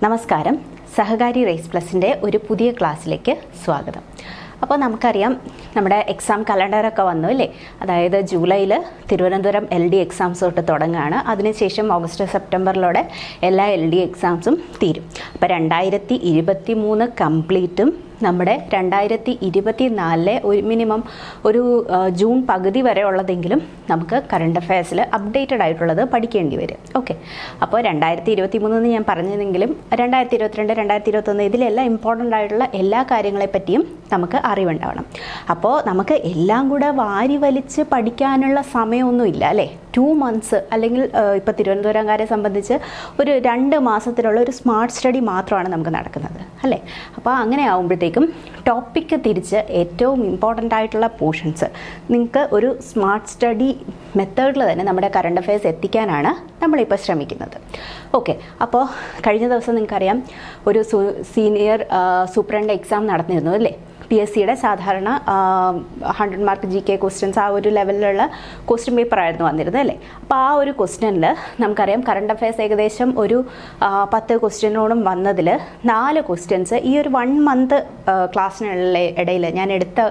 നമസ്കാരം. സഹകാരി റേസ് പ്ലസിൻ്റെ ഒരു പുതിയ ക്ലാസ്സിലേക്ക് സ്വാഗതം. അപ്പോൾ നമുക്കറിയാം നമ്മുടെ എക്സാം കലണ്ടറൊക്കെ വന്നു അല്ലേ. അതായത് ജൂലൈയിൽ തിരുവനന്തപുരം LD എക്സാംസ് തൊട്ട് തുടങ്ങുകയാണ്. അതിനുശേഷം ഓഗസ്റ്റ് സെപ്റ്റംബറിലൂടെ എല്ലാ LD എക്സാംസും തീരും. അപ്പോൾ 2023 കംപ്ലീറ്റും നമ്മുടെ 2024 ഒരു മിനിമം ഒരു ജൂൺ പകുതി വരെ ഉള്ളതെങ്കിലും നമുക്ക് കറണ്ട് അഫയേഴ്സിൽ അപ്ഡേറ്റഡ് ആയിട്ടുള്ളത് പഠിക്കേണ്ടി വരും. ഓക്കെ, അപ്പോൾ 2023 ഞാൻ പറഞ്ഞതെങ്കിലും 2022 2021 ഇതിലെല്ലാം ഇമ്പോർട്ടൻ്റ് ആയിട്ടുള്ള എല്ലാ കാര്യങ്ങളെപ്പറ്റിയും നമുക്ക് അറിവുണ്ടാവണം. അപ്പോൾ നമുക്ക് എല്ലാം കൂടെ വാരി വലിച്ച് പഠിക്കാനുള്ള സമയമൊന്നുമില്ല അല്ലേ. 2 months അല്ലെങ്കിൽ ഇപ്പോൾ തിരുവനന്തപുരംകാരെ സംബന്ധിച്ച് ഒരു 2 മാസത്തിലുള്ള ഒരു സ്മാർട്ട് സ്റ്റഡി മാത്രമാണ് നമുക്ക് നടക്കുന്നത് അല്ലേ. അപ്പോൾ അങ്ങനെ ആകുമ്പോഴത്തേക്കും ടോപ്പിക്ക് തിരിച്ച് ഏറ്റവും ഇമ്പോർട്ടൻ്റ് ആയിട്ടുള്ള പോർഷൻസ് നിങ്ങൾക്ക് ഒരു സ്മാർട്ട് സ്റ്റഡി മെത്തേഡിൽ തന്നെ നമ്മുടെ കറണ്ട് അഫയേഴ്സ് എത്തിക്കാനാണ് നമ്മളിപ്പോൾ ശ്രമിക്കുന്നത്. ഓക്കെ, അപ്പോൾ കഴിഞ്ഞ ദിവസം നിങ്ങൾക്കറിയാം ഒരു സീനിയർ സൂപ്രണ്ട് എക്സാം നടന്നിരുന്നു അല്ലേ. PSCയുടെ സാധാരണ 100 മാർക്ക് GK ക്വസ്റ്റ്യൻസ് ആ ഒരു ലെവലിലുള്ള ക്വസ്റ്റ്യൻ പേപ്പർ ആയിരുന്നു വന്നിരുന്നത് അല്ലേ. അപ്പോൾ ആ ഒരു ക്വസ്റ്റ്യനിൽ നമുക്കറിയാം കറണ്ട് അഫയേഴ്സ് ഏകദേശം ഒരു 10 ക്വസ്റ്റ്യനോടും വന്നതിൽ 4 ക്വസ്റ്റ്യൻസ് ഈ ഒരു 1 month ക്ലാസ്സിനുള്ള ഇടയിൽ ഞാൻ എടുത്ത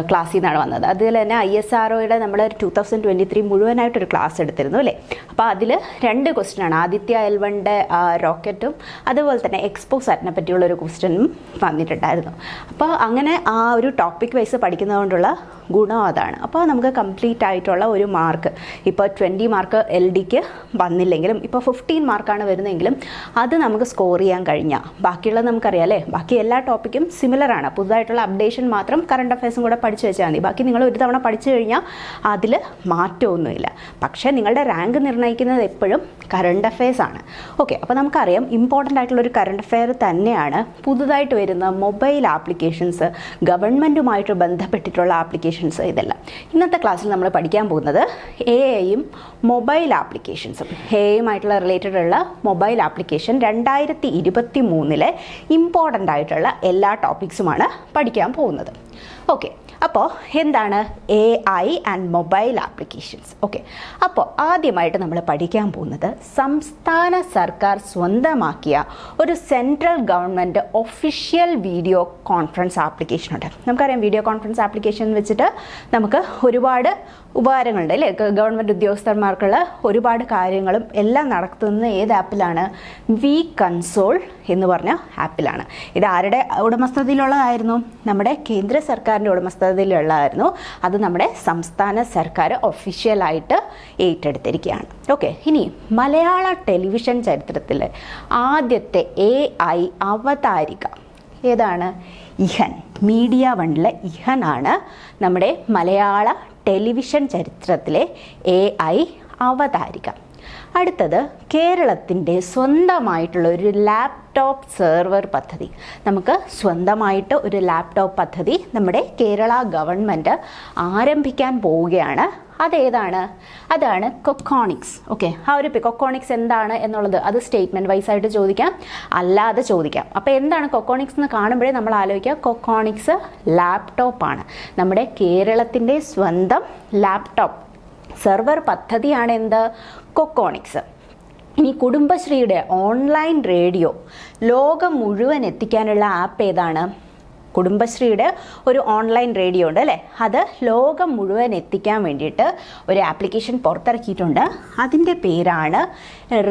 ക്ലാസ്സിൽ നിന്നാണ് വന്നത്. അതിൽ തന്നെ ISROയുടെ നമ്മൾ 2023 മുഴുവനായിട്ടൊരു ക്ലാസ് എടുത്തിരുന്നു അല്ലേ. അപ്പോൾ അതിൽ 2 ക്വസ്റ്റ്യനാണ്. ആദിത്യ L1ൻ്റെ റോക്കറ്റും അതുപോലെ തന്നെ എക്സ്പോസാറ്റിനെ പറ്റിയുള്ളൊരു ക്വസ്റ്റ്യനും വന്നിട്ടുണ്ടായിരുന്നു. അപ്പോൾ അങ്ങനെ ആ ഒരു ടോപ്പിക് വൈസ് പഠിക്കുന്നതുകൊണ്ടുള്ള ഗുണം അതാണ്. അപ്പോൾ നമുക്ക് കംപ്ലീറ്റ് ആയിട്ടുള്ള ഒരു മാർക്ക് ഇപ്പോൾ 20 മാർക്ക് LDക്ക് വന്നില്ലെങ്കിലും ഇപ്പോൾ 15 മാർക്കാണ് വരുന്നതെങ്കിലും അത് നമുക്ക് സ്കോർ ചെയ്യാൻ കഴിഞ്ഞാൽ ബാക്കിയുള്ളത് നമുക്കറിയാം അല്ലേ. ബാക്കി എല്ലാ ടോപ്പിക്കും സിമിലറാണ്. പുതുതായിട്ടുള്ള അപ്ഡേഷൻ മാത്രം കറണ്ട് അഫയേഴ്സും കൂടെ പഠിച്ചു വെച്ചാൽ മതി. ബാക്കി നിങ്ങൾ ഒരു തവണ പഠിച്ചു കഴിഞ്ഞാൽ അതിൽ മാറ്റമൊന്നുമില്ല. പക്ഷേ നിങ്ങളുടെ റാങ്ക് നിർണ്ണയിക്കുന്നത് എപ്പോഴും കറണ്ട് അഫയേഴ്സ് ആണ്. ഓക്കെ, അപ്പോൾ നമുക്കറിയാം ഇമ്പോർട്ടൻ്റ് ആയിട്ടുള്ളൊരു കറണ്ട് അഫെയർ തന്നെയാണ് പുതുതായിട്ട് വരുന്ന മൊബൈൽ ആപ്ലിക്കേഷൻസ്, ഗവൺമെൻറ്റുമായിട്ട് ബന്ധപ്പെട്ടിട്ടുള്ള ആപ്ലിക്കേഷൻസ്. ഇതെല്ലാം ഇന്നത്തെ ക്ലാസ്സിൽ നമ്മൾ പഠിക്കാൻ പോകുന്നത് AI-യും മൊബൈൽ ആപ്ലിക്കേഷൻസും. AI-യുമായിട്ടുള്ള റിലേറ്റഡ് ഉള്ള മൊബൈൽ ആപ്ലിക്കേഷൻ 2023 ഇമ്പോർട്ടൻ്റ് ആയിട്ടുള്ള എല്ലാ ടോപ്പിക്സുമാണ് പഠിക്കാൻ പോകുന്നത്. ഓക്കെ, അപ്പോൾ എന്താണ് AI and mobile applications? Okay, അപ്പോൾ ആദ്യമായിട്ട് നമ്മൾ പഠിക്കാൻ പോകുന്നത് സംസ്ഥാന സർക്കാർ സ്വന്തമാക്കിയ ഒരു central government official video conference application ഉണ്ട്. നമുക്കറിയാം വീഡിയോ കോൺഫറൻസ് ആപ്ലിക്കേഷൻ വെച്ചിട്ട് നമുക്ക് ഒരുപാട് ഉപകാരങ്ങളുണ്ട് അല്ലേ. ഗവൺമെൻറ് ഉദ്യോഗസ്ഥന്മാർക്കുള്ള ഒരുപാട് കാര്യങ്ങളും എല്ലാം നടത്തുന്നത് ഏത് ആപ്പിലാണ്? vConsole എന്ന് പറഞ്ഞ ആപ്പിലാണ്. ഇത് ആരുടെ ഉടമസ്ഥതയിലുള്ളതായിരുന്നു? നമ്മുടെ കേന്ദ്ര സർക്കാരിൻ്റെ ഉടമസ്ഥതയിലുള്ളതായിരുന്നു. അത് നമ്മുടെ സംസ്ഥാന സർക്കാർ ഒഫീഷ്യലായിട്ട് ഏറ്റെടുത്തിരിക്കുകയാണ്. ഓക്കെ, ഇനി മലയാള ടെലിവിഷൻ ചരിത്രത്തിൽ ആദ്യത്തെ AI അവതാരിക ഏതാണ്? ഇഹൻ. മീഡിയ വണ്ണിലെ ഇഹൻ ആണ് നമ്മുടെ മലയാള ടെലിവിഷൻ ചരിത്രത്തിലെ AI അവതാരിക. അടുത്തത് കേരളത്തിൻ്റെ സ്വന്തമായിട്ടുള്ള ഒരു ലാപ്ടോപ്പ് സെർവർ പദ്ധതി. നമുക്ക് സ്വന്തമായിട്ട് ഒരു ലാപ്ടോപ്പ് പദ്ധതി നമ്മുടെ കേരള ഗവൺമെൻറ് ആരംഭിക്കാൻ പോവുകയാണ്. അതേതാണ്? അതാണ് കൊക്കോണിക്സ്. ഓക്കെ, ആ ഒരു കൊക്കോണിക്സ് എന്താണ് എന്നുള്ളത് അത് സ്റ്റേറ്റ്മെൻറ്റ് വൈസ് ആയിട്ട് ചോദിക്കാം, അല്ലാതെ ചോദിക്കാം. അപ്പോൾ എന്താണ് കൊക്കോണിക്സ് എന്ന് കാണുമ്പോഴേ നമ്മൾ ആലോചിക്കുക കൊക്കോണിക്സ് ലാപ്ടോപ്പാണ്. നമ്മുടെ കേരളത്തിൻ്റെ സ്വന്തം ലാപ്ടോപ്പ് സെർവർ പദ്ധതിയാണ് എന്ത്? കൊക്കോണിക്സ്. ഇനി കുടുംബശ്രീയുടെ ഓൺലൈൻ റേഡിയോ ലോകം മുഴുവൻ എത്തിക്കാനുള്ള ആപ്പ് ഏതാണ്? കുടുംബശ്രീയുടെ ഒരു ഓൺലൈൻ റേഡിയോ ഉണ്ട് അല്ലേ. അത് ലോകം മുഴുവൻ എത്തിക്കാൻ വേണ്ടിയിട്ട് ഒരു ആപ്ലിക്കേഷൻ പുറത്തിറക്കിയിട്ടുണ്ട്. അതിൻ്റെ പേരാണ്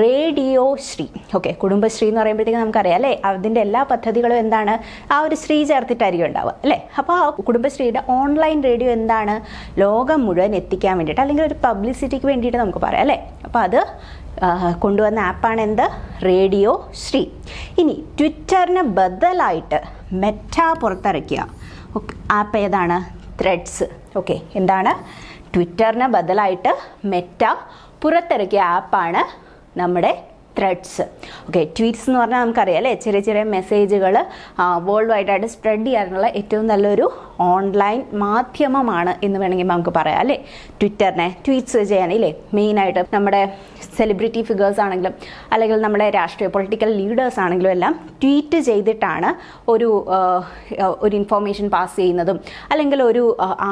റേഡിയോ ശ്രീ. ഓക്കെ, കുടുംബശ്രീ എന്ന് പറയുമ്പോഴത്തേക്ക് നമുക്കറിയാം അല്ലേ, അതിൻ്റെ എല്ലാ പദ്ധതികളും എന്താണ്? ആ ഒരു ശ്രീ ചേർത്തിട്ടായിരിക്കും ഉണ്ടാവുക അല്ലേ. അപ്പോൾ ആ കുടുംബശ്രീയുടെ ഓൺലൈൻ റേഡിയോ എന്താണ്? ലോകം മുഴുവൻ എത്തിക്കാൻ വേണ്ടിയിട്ട് അല്ലെങ്കിൽ ഒരു പബ്ലിസിറ്റിക്ക് വേണ്ടിയിട്ട് നമുക്ക് പറയാം അല്ലേ. അപ്പോൾ അത് കൊണ്ടുവന്ന ആപ്പാണ് എന്ത്? റേഡിയോ ശ്രീ. ഇനി ട്വിറ്ററിന് ബദലായിട്ട് മെറ്റ പുറത്തിറക്കിയ ആപ്പ് ഏതാണ്? ത്രെഡ്സ്. ഓക്കെ, എന്താണ്? ട്വിറ്ററിന് ബദലായിട്ട് മെറ്റ പുറത്തിറക്കിയ ആപ്പാണ് നമ്മുടെ ത്രെഡ്സ്. ഓക്കെ, ട്വീറ്റ്സ് എന്ന് പറഞ്ഞാൽ നമുക്കറിയാം അല്ലേ, ചെറിയ ചെറിയ മെസ്സേജുകൾ വേൾഡ് വൈഡായിട്ട് സ്പ്രെഡ് ചെയ്യാനുള്ള ഏറ്റവും നല്ലൊരു ഓൺലൈൻ മാധ്യമമാണ് എന്ന് വേണമെങ്കിൽ നമുക്ക് പറയാം അല്ലേ. ട്വിറ്ററിനെ ട്വീറ്റ്സ് ചെയ്യാനില്ലേ മെയിനായിട്ട് നമ്മുടെ സെലിബ്രിറ്റി ഫിഗേഴ്സ് ആണെങ്കിലും അല്ലെങ്കിൽ നമ്മുടെ രാഷ്ട്രീയ പൊളിറ്റിക്കൽ ലീഡേഴ്സ് ആണെങ്കിലും എല്ലാം ട്വീറ്റ് ചെയ്തിട്ടാണ് ഒരു ഇൻഫോർമേഷൻ പാസ് ചെയ്യുന്നതും അല്ലെങ്കിൽ ഒരു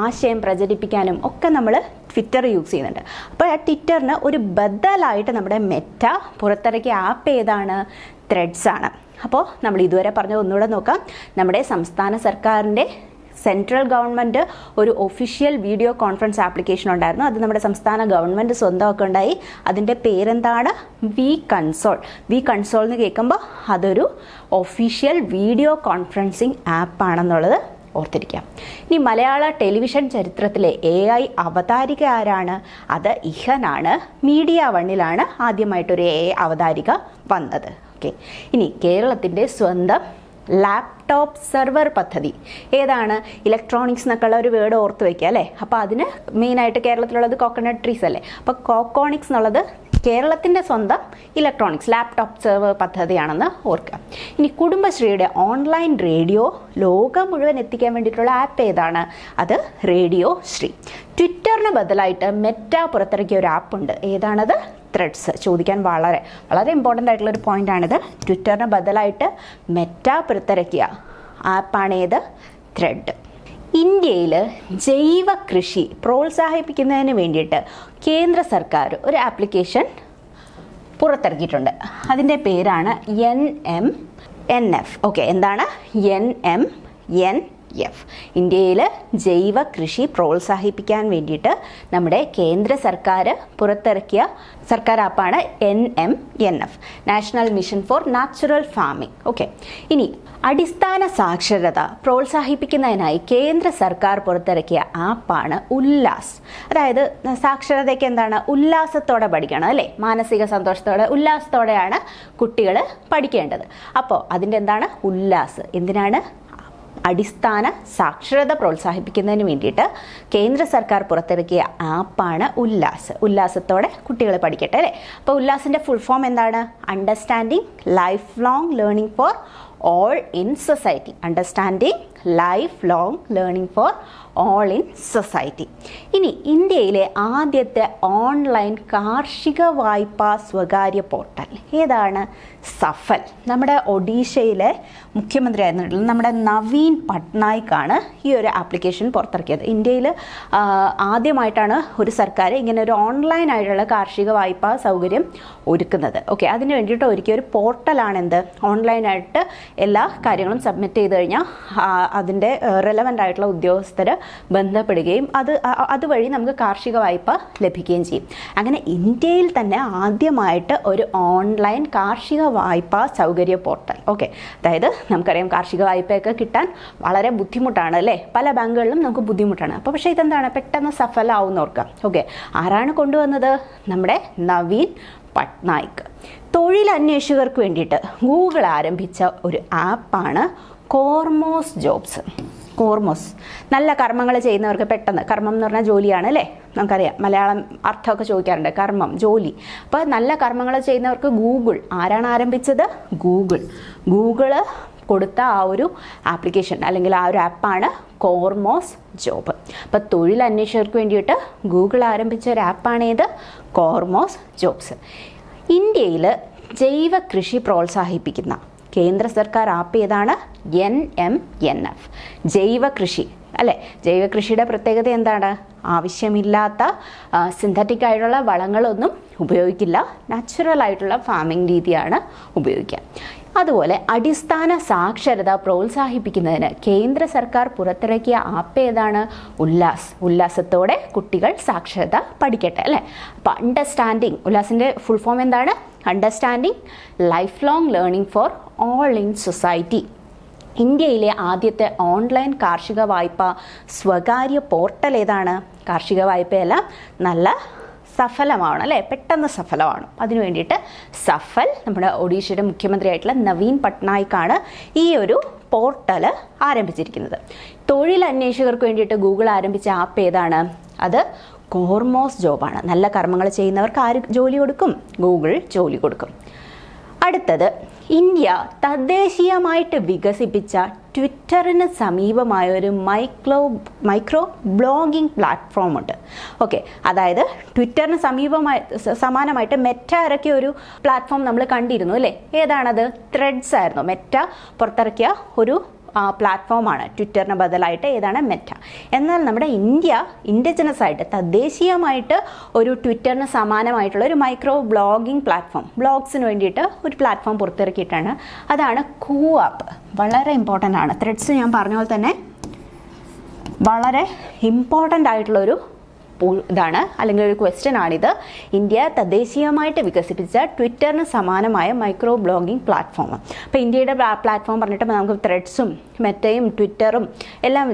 ആശയം പ്രചരിപ്പിക്കാനും ഒക്കെ നമ്മൾ ട്വിറ്റർ യൂസ് ചെയ്യുന്നുണ്ട്. അപ്പോൾ ആ ട്വിറ്ററിന് ഒരു ബദലായിട്ട് നമ്മുടെ മെറ്റ പുറത്തിറക്കിയ ആപ്പ് ഏതാണ്? ത്രെഡ്സ് ആണ്. അപ്പോൾ നമ്മൾ ഇതുവരെ പറഞ്ഞത് ഒന്നുകൂടെ നോക്കാം. നമ്മുടെ സംസ്ഥാന സർക്കാരിൻ്റെ സെൻട്രൽ ഗവൺമെൻറ് ഒരു ഒഫീഷ്യൽ വീഡിയോ കോൺഫറൻസ് ആപ്ലിക്കേഷൻ ഉണ്ടായിരുന്നു. അത് നമ്മുടെ സംസ്ഥാന ഗവൺമെൻറ് സ്വന്തമൊക്കെ ഉണ്ടായി. അതിൻ്റെ പേരെന്താണ്? വി കൺസോൾ എന്ന് കേൾക്കുമ്പോൾ അതൊരു ഒഫീഷ്യൽ വീഡിയോ കോൺഫറൻസിങ് ആപ്പാണെന്നുള്ളത് ഓർത്തിരിക്കാം. ഇനി മലയാള ടെലിവിഷൻ ചരിത്രത്തിലെ AI അവതാരിക ആരാണ്? അത് ഇഹനാണ്. മീഡിയ വണ്ണിലാണ് ആദ്യമായിട്ടൊരു AI അവതാരിക വന്നത്. ഓക്കെ, ഇനി കേരളത്തിൻ്റെ സ്വന്തം ലാപ്ടോപ്പ് സെർവർ പദ്ധതി ഏതാണ്? ഇലക്ട്രോണിക്സ് എന്നൊക്കെ ഉള്ള ഒരു വേർഡ് ഓർത്ത് വയ്ക്കുക അല്ലേ. അപ്പോൾ അതിന് മെയിനായിട്ട് കേരളത്തിലുള്ളത് കോക്കനട്ട് ട്രീസ് അല്ലേ. അപ്പോൾ കോക്കോണിക്സ് എന്നുള്ളത് കേരളത്തിൻ്റെ സ്വന്തം ഇലക്ട്രോണിക്സ് ലാപ്ടോപ്പ് സെർവർ പദ്ധതിയാണെന്ന് ഓർക്കുക. ഇനി കുടുംബശ്രീയുടെ ഓൺലൈൻ റേഡിയോ ലോകം മുഴുവൻ എത്തിക്കാൻ വേണ്ടിയിട്ടുള്ള ആപ്പ് ഏതാണ്? അത് റേഡിയോ ശ്രീ. ട്വിറ്ററിന് ബദലായിട്ട് മെറ്റ പുറത്തിറക്കിയ ഒരു ആപ്പ് ഉണ്ട്. ഏതാണത്? ത്രെഡ്സ്. ചോദിക്കാൻ വളരെ വളരെ ഇമ്പോർട്ടൻ്റ് ആയിട്ടുള്ളൊരു പോയിൻ്റാണിത്. ട്വിറ്ററിന് ബദലായിട്ട് മെറ്റ പുറത്തിറക്കിയ ആപ്പാണേത്? ത്രെഡ്. ഇന്ത്യയിൽ ജൈവ കൃഷി പ്രോത്സാഹിപ്പിക്കുന്നതിന് വേണ്ടിയിട്ട് കേന്ദ്ര സർക്കാർ ഒരു ആപ്ലിക്കേഷൻ പുറത്തിറക്കിയിട്ടുണ്ട്. അതിൻ്റെ പേരാണ് NMNF. ഓക്കെ, എന്താണ് NMNF? ഇന്ത്യയിൽ ജൈവ കൃഷി പ്രോത്സാഹിപ്പിക്കാൻ വേണ്ടിയിട്ട് നമ്മുടെ കേന്ദ്ര സർക്കാർ പുറത്തിറക്കിയ സർക്കാർ ആപ്പാണ് NMNF, national mission four natural farming. Okay, ഇനി അടിസ്ഥാന സാക്ഷരത പ്രോത്സാഹിപ്പിക്കുന്നതിനായി കേന്ദ്ര സർക്കാർ പുറത്തിറക്കിയ ആപ്പാണ് ഉല്ലാസ്. അതായത് സാക്ഷരതയ്ക്ക് എന്താണ്? ഉല്ലാസത്തോടെ പഠിക്കണം അല്ലേ. മാനസിക സന്തോഷത്തോടെ ഉല്ലാസത്തോടെയാണ് കുട്ടികൾ പഠിക്കേണ്ടത്. അപ്പോൾ അതിൻ്റെ എന്താണ്? ഉല്ലാസ്. എന്തിനാണ്? അടിസ്ഥാന സാക്ഷരത പ്രോത്സാഹിപ്പിക്കുന്നതിന് വേണ്ടിയിട്ട് കേന്ദ്ര സർക്കാർ പുറത്തിറക്കിയ ആപ്പാണ് ഉല്ലാസ്. ഉല്ലാസത്തോടെ കുട്ടികൾ പഠിക്കട്ടെ അല്ലേ. അപ്പോൾ ഉല്ലാസിൻ്റെ ഫുൾ ഫോം എന്താണ്? Understanding life long learning for all in society. Understanding life long learning for all in society. ഇനി ഇന്ത്യയിലെ ആദ്യത്തെ ഓൺലൈൻ കാർഷിക വായ്പാ സ്വകാര്യ പോർട്ടൽ ഏതാണ്? സഫൽ. നമ്മുടെ ഒഡീഷയിലെ മുഖ്യമന്ത്രി ആയിരുന്നിട്ടുള്ള നമ്മുടെ നവീൻ പട്നായിക്കാണ് ഈ ഒരു ആപ്ലിക്കേഷൻ പുറത്തിറക്കിയത്. ഇന്ത്യയിൽ ആദ്യമായിട്ടാണ് ഒരു സർക്കാർ ഇങ്ങനെ ഒരു ഓൺലൈൻ ആയിട്ടുള്ള കാർഷിക വായ്പാ സൗകര്യം ഒരുക്കുന്നത്. ഓക്കെ, അതിന് വേണ്ടിയിട്ട് ഒരുക്കിയ ഒരു പോർട്ടലാണ് എന്ത്? ഓൺലൈനായിട്ട് എല്ലാ കാര്യങ്ങളും സബ്മിറ്റ് ചെയ്ത് കഴിഞ്ഞാൽ അതിൻ്റെ റെലവൻ്റ് ആയിട്ടുള്ള ഉദ്യോഗസ്ഥർ ബന്ധപ്പെടുകയും അതുവഴി നമുക്ക് കാർഷിക വായ്പ ലഭിക്കുകയും ചെയ്യും. അങ്ങനെ ഇന്ത്യയിൽ തന്നെ ആദ്യമായിട്ട് ഒരു ഓൺലൈൻ കാർഷിക വായ്പാ സൗകര്യ പോർട്ടൽ. ഓക്കെ, അതായത് നമുക്കറിയാം കാർഷിക വായ്പയൊക്കെ കിട്ടാൻ വളരെ ബുദ്ധിമുട്ടാണ് അല്ലേ. പല ബാങ്കുകളിലും നമുക്ക് ബുദ്ധിമുട്ടാണ്. അപ്പോൾ പക്ഷേ ഇതെന്താണ്? പെട്ടെന്ന് സഫലമാവുമെന്ന് ഓർക്കാം. ഓക്കെ, ആരാണ് കൊണ്ടുവന്നത്? നമ്മുടെ നവീൻ പട്നായിക്. തൊഴിലന്വേഷകർക്ക് വേണ്ടിയിട്ട് ഗൂഗിൾ ആരംഭിച്ച ഒരു ആപ്പാണ് കോർമോസ് ജോബ്സ്. കോർമോസ്. നല്ല കർമ്മങ്ങൾ ചെയ്യുന്നവർക്ക് പെട്ടെന്ന്, കർമ്മം എന്ന് പറഞ്ഞാൽ ജോലിയാണ് അല്ലേ. നമുക്കറിയാം മലയാളം അർത്ഥമൊക്കെ ചോദിക്കാറുണ്ട്, കർമ്മം ജോലി. അപ്പോൾ നല്ല കർമ്മങ്ങൾ ചെയ്യുന്നവർക്ക് ഗൂഗിൾ. ആരാണ് ആരംഭിച്ചത്? ഗൂഗിള് കൊടുത്ത ആ ഒരു ആപ്ലിക്കേഷൻ അല്ലെങ്കിൽ ആ ഒരു ആപ്പാണ് കോർമോസ് ജോബ്. അപ്പോൾ തൊഴിലന്വേഷകർക്ക് വേണ്ടിയിട്ട് ഗൂഗിൾ ആരംഭിച്ച ഒരു ആപ്പാണേത്? Kormos jobs. ഇന്ത്യയിൽ ജൈവ കൃഷി പ്രോത്സാഹിപ്പിക്കുന്ന കേന്ദ്ര സർക്കാർ ആപ്പ് ഏതാണ്? NMNF. ജൈവ കൃഷി അല്ലേ. ജൈവ കൃഷിയുടെ പ്രത്യേകത എന്താണ്? ആവശ്യമില്ലാത്ത സിന്തറ്റിക് ആയിട്ടുള്ള വളങ്ങളൊന്നും ഉപയോഗിക്കില്ല. നാച്ചുറൽ ആയിട്ടുള്ള ഫാമിംഗ് രീതിയാണ് ഉപയോഗിക്കുക. അതുപോലെ അടിസ്ഥാന സാക്ഷരത പ്രോത്സാഹിപ്പിക്കുന്നതിന് കേന്ദ്ര സർക്കാർ പുറത്തിറക്കിയ ആപ്പ് ഏതാണ്? ഉല്ലാസ്. ഉല്ലാസത്തോടെ കുട്ടികൾ സാക്ഷരത പഠിക്കട്ടെ അല്ലേ. അപ്പോൾ അണ്ടർസ്റ്റാൻഡിങ്, ഉല്ലാസിൻ്റെ ഫുൾ ഫോം എന്താണ്? Understanding life long learning for all in society. ഇന്ത്യയിലെ ആദ്യത്തെ ഓൺലൈൻ കാർഷിക വായ്പ സ്വകാര്യ പോർട്ടൽ ഏതാണ്? കാർഷിക വായ്പയെല്ലാം നല്ല സഫലമാണ് അല്ലേ, പെട്ടെന്ന് സഫലമാണ്. അതിനു വേണ്ടിയിട്ട് സഫൽ, നമ്മുടെ ഒഡീഷയുടെ മുഖ്യമന്ത്രിയായിട്ടുള്ള നവീൻ പട്നായിക്കാണ് ഈ ഒരു പോർട്ടൽ ആരംഭിച്ചിരിക്കുന്നത്. തൊഴിലന്വേഷകർക്ക് വേണ്ടിയിട്ട് ഗൂഗിൾ ആരംഭിച്ച ആപ്പ് ഏതാണ്? അത് കോർമോസ് ജോബാണ്. നല്ല കർമ്മങ്ങൾ ചെയ്യുന്നവർക്ക് ആര് ജോലി കൊടുക്കും? ഗൂഗിൾ ജോലി കൊടുക്കും. അടുത്തത്, ഇന്ത്യ തദ്ദേശീയമായിട്ട് വികസിപ്പിച്ച ട്വിറ്ററിന് സമീപമായ ഒരു മൈക്രോ ബ്ലോഗിംഗ് പ്ലാറ്റ്ഫോം ഉണ്ട്. ഓക്കെ, അതായത് ട്വിറ്ററിന് സമാനമായിട്ട് മെറ്റ ഇറക്കിയ ഒരു പ്ലാറ്റ്ഫോം നമ്മൾ കണ്ടിരുന്നു അല്ലേ. ഏതാണത്? ത്രെഡ്സ് ആയിരുന്നു. മെറ്റ പുറത്തിറക്കിയ ഒരു പ്ലാറ്റ്ഫോമാണ് ട്വിറ്ററിന് ബദലായിട്ട്. ഏതാണ്? മെറ്റ. എന്നാൽ നമ്മുടെ ഇൻഡിജിനസ് ആയിട്ട് തദ്ദേശീയമായിട്ട് ഒരു ട്വിറ്ററിന് സമാനമായിട്ടുള്ള ഒരു മൈക്രോ ബ്ലോഗിംഗ് പ്ലാറ്റ്ഫോം, ബ്ലോഗ്സിന് വേണ്ടിയിട്ട് ഒരു പ്ലാറ്റ്ഫോം പുറത്തിറക്കിയിട്ടാണ്. അതാണ് കൂആപ്പ്. വളരെ ഇമ്പോർട്ടൻ്റ് ആണ്. ത്രെഡ്സ് ഞാൻ പറഞ്ഞ പോലെ തന്നെ വളരെ ഇമ്പോർട്ടൻ്റ് ആയിട്ടുള്ളൊരു ഇതാണ്, അല്ലെങ്കിൽ ഒരു ക്വസ്റ്റ്യൻ ആണിത്. ഇന്ത്യ തദ്ദേശീയമായിട്ട് വികസിപ്പിച്ച ട്വിറ്ററിന് സമാനമായ മൈക്രോ ബ്ലോഗിംഗ് പ്ലാറ്റ്ഫോം. അപ്പോൾ ഇന്ത്യയുടെ പ്ലാറ്റ്ഫോം പറഞ്ഞിട്ട് നമുക്ക് ത്രെഡ്സും മെറ്റയും ട്വിറ്ററും എല്ലാം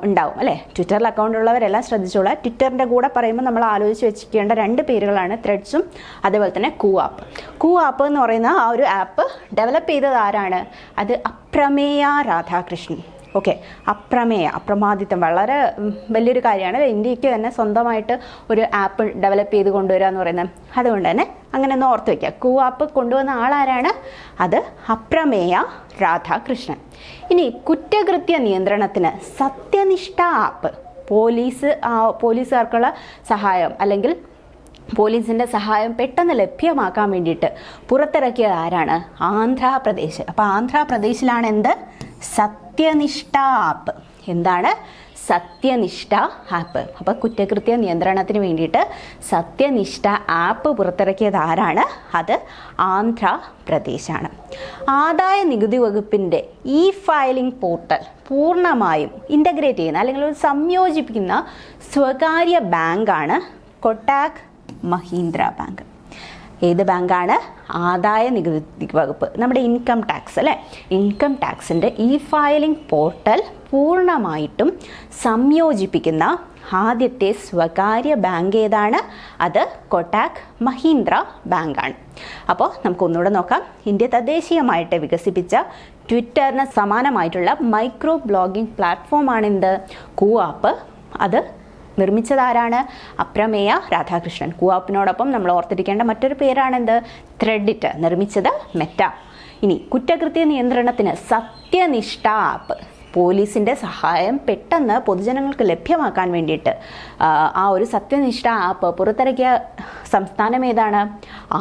ഉണ്ടാവും അല്ലേ. ട്വിറ്ററിൽ അക്കൗണ്ട് ഉള്ളവരെല്ലാം ശ്രദ്ധിച്ചോളാം. ട്വിറ്ററിൻ്റെ കൂടെ പറയുമ്പോൾ നമ്മൾ ആലോചിച്ച് വെച്ചിരിക്കേണ്ട 2 പേരുകളാണ് ത്രെഡ്സും അതേപോലെ തന്നെ കൂആപ്പ്. കൂആപ്പ് എന്ന് പറയുന്ന ആ ഒരു ആപ്പ് ഡെവലപ്പ് ചെയ്തത് ആരാണ്? അത് അപ്രമേയ രാധാകൃഷ്ണൻ. ഓക്കെ, അപ്രമാദിത്വം വളരെ വലിയൊരു കാര്യമാണ്. ഇന്ത്യക്ക് തന്നെ സ്വന്തമായിട്ട് ഒരു ആപ്പ് ഡെവലപ്പ് ചെയ്ത് കൊണ്ടുവരിക എന്ന് പറയുന്നത്. അതുകൊണ്ട് തന്നെ അങ്ങനെ ഒന്ന് ഓർത്ത് വയ്ക്കുക. കൂആപ്പ് കൊണ്ടുവന്ന ആളാരാണ്? അത് അപ്രമേയ രാധാകൃഷ്ണൻ. ഇനി കുറ്റകൃത്യ നിയന്ത്രണത്തിന് സത്യനിഷ്ഠ ആപ്പ്, പോലീസുകാർക്കുള്ള സഹായം അല്ലെങ്കിൽ പോലീസിൻ്റെ സഹായം പെട്ടെന്ന് ലഭ്യമാക്കാൻ വേണ്ടിയിട്ട് പുറത്തിറക്കിയത് ആരാണ്? ആന്ധ്രാപ്രദേശ്. അപ്പോൾ ആന്ധ്രാപ്രദേശിലാണ് എന്ത്? സത്യനിഷ്ഠ ആപ്പ്. എന്താണ്? സത്യനിഷ്ഠ ആപ്പ്. അപ്പോൾ കുറ്റകൃത്യ നിയന്ത്രണത്തിന് വേണ്ടിയിട്ട് സത്യനിഷ്ഠ ആപ്പ് പുറത്തിറക്കിയത് ആരാണ്? അത് ആന്ധ്രാപ്രദേശാണ്. ആദായ നികുതി വകുപ്പിൻ്റെ ഫയലിംഗ് പോർട്ടൽ പൂർണ്ണമായും ഇൻ്റഗ്രേറ്റ് ചെയ്യുന്ന അല്ലെങ്കിൽ സംയോജിപ്പിക്കുന്ന സ്വകാര്യ ബാങ്കാണ് കൊട്ടാക് മഹീന്ദ്ര ബാങ്ക്. ഏത് ബാങ്കാണ്? ആദായ നികുതി വകുപ്പ്, നമ്മുടെ ഇൻകം ടാക്സ് അല്ലേ. ഇൻകം ടാക്സിൻ്റെ ഫയലിംഗ് പോർട്ടൽ പൂർണ്ണമായിട്ടും സംയോജിപ്പിക്കുന്ന ആദ്യത്തെ സ്വകാര്യ ബാങ്ക് ഏതാണ്? അത് കൊട്ടാക് മഹീന്ദ്ര ബാങ്കാണ്. അപ്പോൾ നമുക്കൊന്നുകൂടെ നോക്കാം. ഇന്ത്യ തദ്ദേശീയമായിട്ട് വികസിപ്പിച്ച ട്വിറ്ററിന് സമാനമായിട്ടുള്ള മൈക്രോ ബ്ലോഗിംഗ് പ്ലാറ്റ്ഫോമാണെന്ത്? കൂആപ്പ്. അത് നിർമ്മിച്ചതാരാണ്? അപ്രമേയ രാധാകൃഷ്ണൻ. കൂആപ്പിനോടൊപ്പം നമ്മൾ ഓർത്തിരിക്കേണ്ട മറ്റൊരു പേരാണെന്ത്? ത്രെഡിറ്റ്. നിർമ്മിച്ചത് മെറ്റ. ഇനി കുറ്റകൃത്യ നിയന്ത്രണത്തിന് സത്യനിഷ്ഠ ആപ്പ്, പോലീസിൻ്റെ സഹായം പെട്ടെന്ന് പൊതുജനങ്ങൾക്ക് ലഭ്യമാക്കാൻ വേണ്ടിയിട്ട് ആ ഒരു സത്യനിഷ്ഠ ആപ്പ് പുറത്തിറക്കിയ സംസ്ഥാനം ഏതാണ്?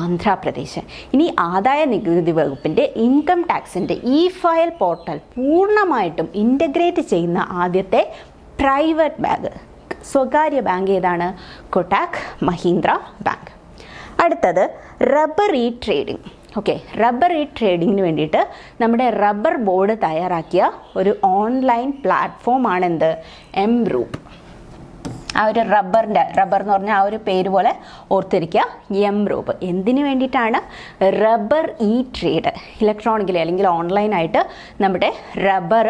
ആന്ധ്രാപ്രദേശ്. ഇനി ആദായ നികുതി വകുപ്പിൻ്റെ ഇൻകം ടാക്സിൻ്റെ ഫയൽ പോർട്ടൽ പൂർണ്ണമായിട്ടും ഇൻ്റഗ്രേറ്റ് ചെയ്യുന്ന ആദ്യത്തെ പ്രൈവറ്റ് ബാങ്ക്, സ്വകാര്യ ബാങ്ക് ഏതാണ്? കൊട്ടാക് മഹീന്ദ്ര ബാങ്ക്. അടുത്തത് റബ്ബർ ട്രേഡിംഗ്. ഓക്കെ, റബ്ബർ ട്രേഡിങ്ങിന് വേണ്ടിയിട്ട് നമ്മുടെ റബ്ബർ ബോർഡ് തയ്യാറാക്കിയ ഒരു ഓൺലൈൻ പ്ലാറ്റ്ഫോമാണെന്ത്? എംറൂപ്പ്. ആ ഒരു റബ്ബർ എന്ന് പറഞ്ഞാൽ ആ ഒരു പേര് പോലെ ഓർത്തിരിക്കുക, എംറൂപ്പ്. എന്തിനു വേണ്ടിയിട്ടാണ്? റബ്ബർ ട്രേഡ്, ഇലക്ട്രോണിക്കലി അല്ലെങ്കിൽ ഓൺലൈനായിട്ട് നമ്മുടെ റബ്ബർ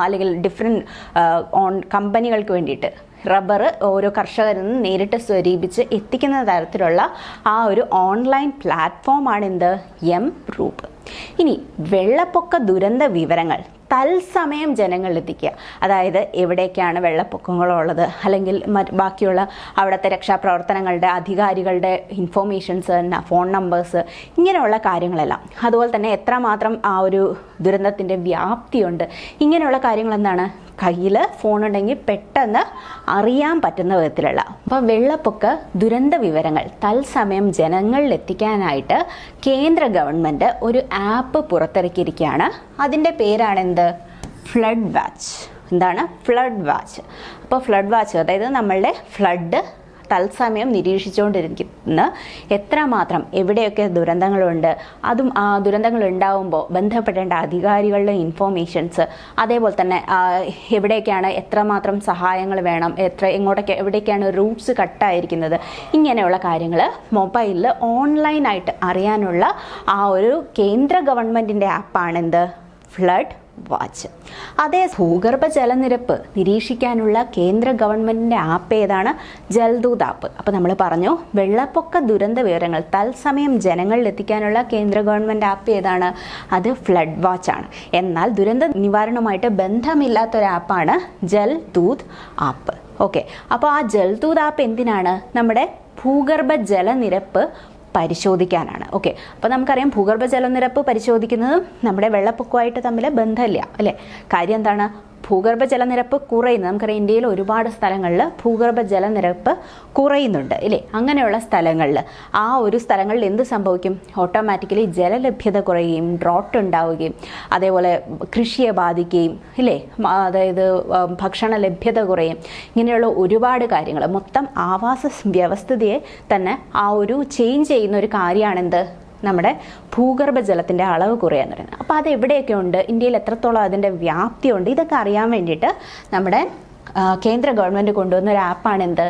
അല്ലെങ്കിൽ ഡിഫറെൻറ്റ് കമ്പനികൾക്ക് വേണ്ടിയിട്ട് റബ്ബർ ഓരോ കർഷകരിൽ നിന്ന് നേരിട്ട് സ്വരൂപിച്ച് എത്തിക്കുന്ന തരത്തിലുള്ള ആ ഒരു ഓൺലൈൻ പ്ലാറ്റ്ഫോമാണെന്ത്? എംറൂപ്പ്. ഇനി വെള്ളപ്പൊക്ക ദുരന്ത വിവരങ്ങൾ തത്സമയം ജനങ്ങളിലെത്തിക്കുക. അതായത് എവിടേക്കാണ് വെള്ളപ്പൊക്കങ്ങളുള്ളത്, അല്ലെങ്കിൽ ബാക്കിയുള്ള അവിടുത്തെ രക്ഷാപ്രവർത്തനങ്ങളുടെ അധികാരികളുടെ ഇൻഫോർമേഷൻസ്, ഫോൺ നമ്പേഴ്സ്, ഇങ്ങനെയുള്ള കാര്യങ്ങളെല്ലാം. അതുപോലെ തന്നെ എത്രമാത്രം ആ ഒരു ദുരന്തത്തിൻ്റെ വ്യാപ്തിയുണ്ട്, ഇങ്ങനെയുള്ള കാര്യങ്ങൾ എന്താണ് കയ്യിൽ ഫോണുണ്ടെങ്കിൽ പെട്ടെന്ന് അറിയാൻ പറ്റുന്ന വിധത്തിലുള്ള. അപ്പോൾ വെള്ളപ്പൊക്ക ദുരന്ത വിവരങ്ങൾ തത്സമയം ജനങ്ങളിൽ എത്തിക്കാനായിട്ട് കേന്ദ്ര ഗവൺമെൻറ് ഒരു ആപ്പ് പുറത്തിറക്കിയിരിക്കുകയാണ്. അതിൻ്റെ പേരാണെന്ത്? Flood watch. എന്താണ്? Flood watch. അപ്പോൾ ഫ്ലഡ് വാച്ച് അതായത് നമ്മളുടെ ഫ്ലഡ് തത്സമയം നിരീക്ഷിച്ചുകൊണ്ടിരിക്കുന്ന എത്രമാത്രം എവിടെയൊക്കെ ദുരന്തങ്ങളുണ്ട്, അതും ആ ദുരന്തങ്ങൾ ഉണ്ടാവുമ്പോൾ ബന്ധപ്പെടേണ്ട അധികാരികളുടെ ഇൻഫോർമേഷൻസ്, അതേപോലെ തന്നെ എവിടേക്കാണ് എത്രമാത്രം സഹായങ്ങൾ വേണം, എവിടേക്കാണ് റൂട്ട്സ് കട്ടായിരിക്കുന്നത്, ഇങ്ങനെയുള്ള കാര്യങ്ങൾ മൊബൈലിൽ ഓൺലൈനായിട്ട് അറിയാനുള്ള ആ ഒരു കേന്ദ്ര ഗവൺമെൻറ്റിൻ്റെ ആപ്പാണെന്ത്? Flood watch. അതേ ഭൂഗർഭ ജലനിരപ്പ് നിരീക്ഷിക്കാനുള്ള കേന്ദ്ര ഗവൺമെൻറ്റിൻ്റെ ആപ്പ് ഏതാണ്? ജൽദൂത് ആപ്പ്. അപ്പോൾ നമ്മൾ പറഞ്ഞു വെള്ളപ്പൊക്ക ദുരന്ത വിവരങ്ങൾ തത്സമയം ജനങ്ങളിൽ എത്തിക്കാനുള്ള കേന്ദ്ര ഗവൺമെൻറ് ആപ്പ് ഏതാണ്? അത് ഫ്ലഡ് വാച്ച് ആണ്. എന്നാൽ ദുരന്ത നിവാരണവുമായിട്ട് ബന്ധമില്ലാത്തൊരു ആപ്പാണ് ജൽദൂത് ആപ്പ്. ഓക്കെ, അപ്പോൾ ആ ജൽദൂത് ആപ്പ് എന്തിനാണ്? നമ്മുടെ ഭൂഗർഭ ജലനിരപ്പ് പരിശോധിക്കാനാണ്. ഓക്കെ, അപ്പോൾ നമുക്കറിയാം ഭൂഗർഭ ജലനിരപ്പ് പരിശോധിക്കുന്നത് നമ്മുടെ വെള്ളപ്പൊക്കമായിട്ട് തമ്മിൽ ബന്ധമില്ല അല്ലേ. കാര്യം എന്താണ്? ഭൂഗർഭ ജലനിരപ്പ് കുറയുന്നത്. നമുക്കറിയാം ഇന്ത്യയിൽ ഒരുപാട് സ്ഥലങ്ങളിൽ ഭൂഗർഭ ജലനിരപ്പ് കുറയുന്നുണ്ട് ഇല്ലേ? അങ്ങനെയുള്ള സ്ഥലങ്ങളിൽ ആ ഒരു സ്ഥലങ്ങളിൽ എന്ത് സംഭവിക്കും? ഓട്ടോമാറ്റിക്കലി ജലലഭ്യത കുറയുകയും ഡ്രോട്ട് ഉണ്ടാവുകയും അതേപോലെ കൃഷിയെ ബാധിക്കുകയും ഇല്ലേ? അതായത് ഭക്ഷണ ലഭ്യത കുറയും. ഇങ്ങനെയുള്ള ഒരുപാട് കാര്യങ്ങൾ മൊത്തം ആവാസ വ്യവസ്ഥിതിയെ തന്നെ ആ ഒരു ചേഞ്ച് ചെയ്യുന്ന ഒരു കാര്യമാണെന്ത്? നമ്മുടെ ഭൂഗർഭ ജലത്തിൻ്റെ അളവ് കുറയാന്ന് പറയുന്നത്. അപ്പോൾ അത് എവിടെയൊക്കെ ഉണ്ട്, ഇന്ത്യയിൽ എത്രത്തോളം അതിൻ്റെ വ്യാപ്തിയുണ്ട്, ഇതൊക്കെ അറിയാൻ വേണ്ടിയിട്ട് നമ്മുടെ കേന്ദ്ര ഗവൺമെൻറ് കൊണ്ടുവന്ന ഒരു ആപ്പാണ് എന്ത്?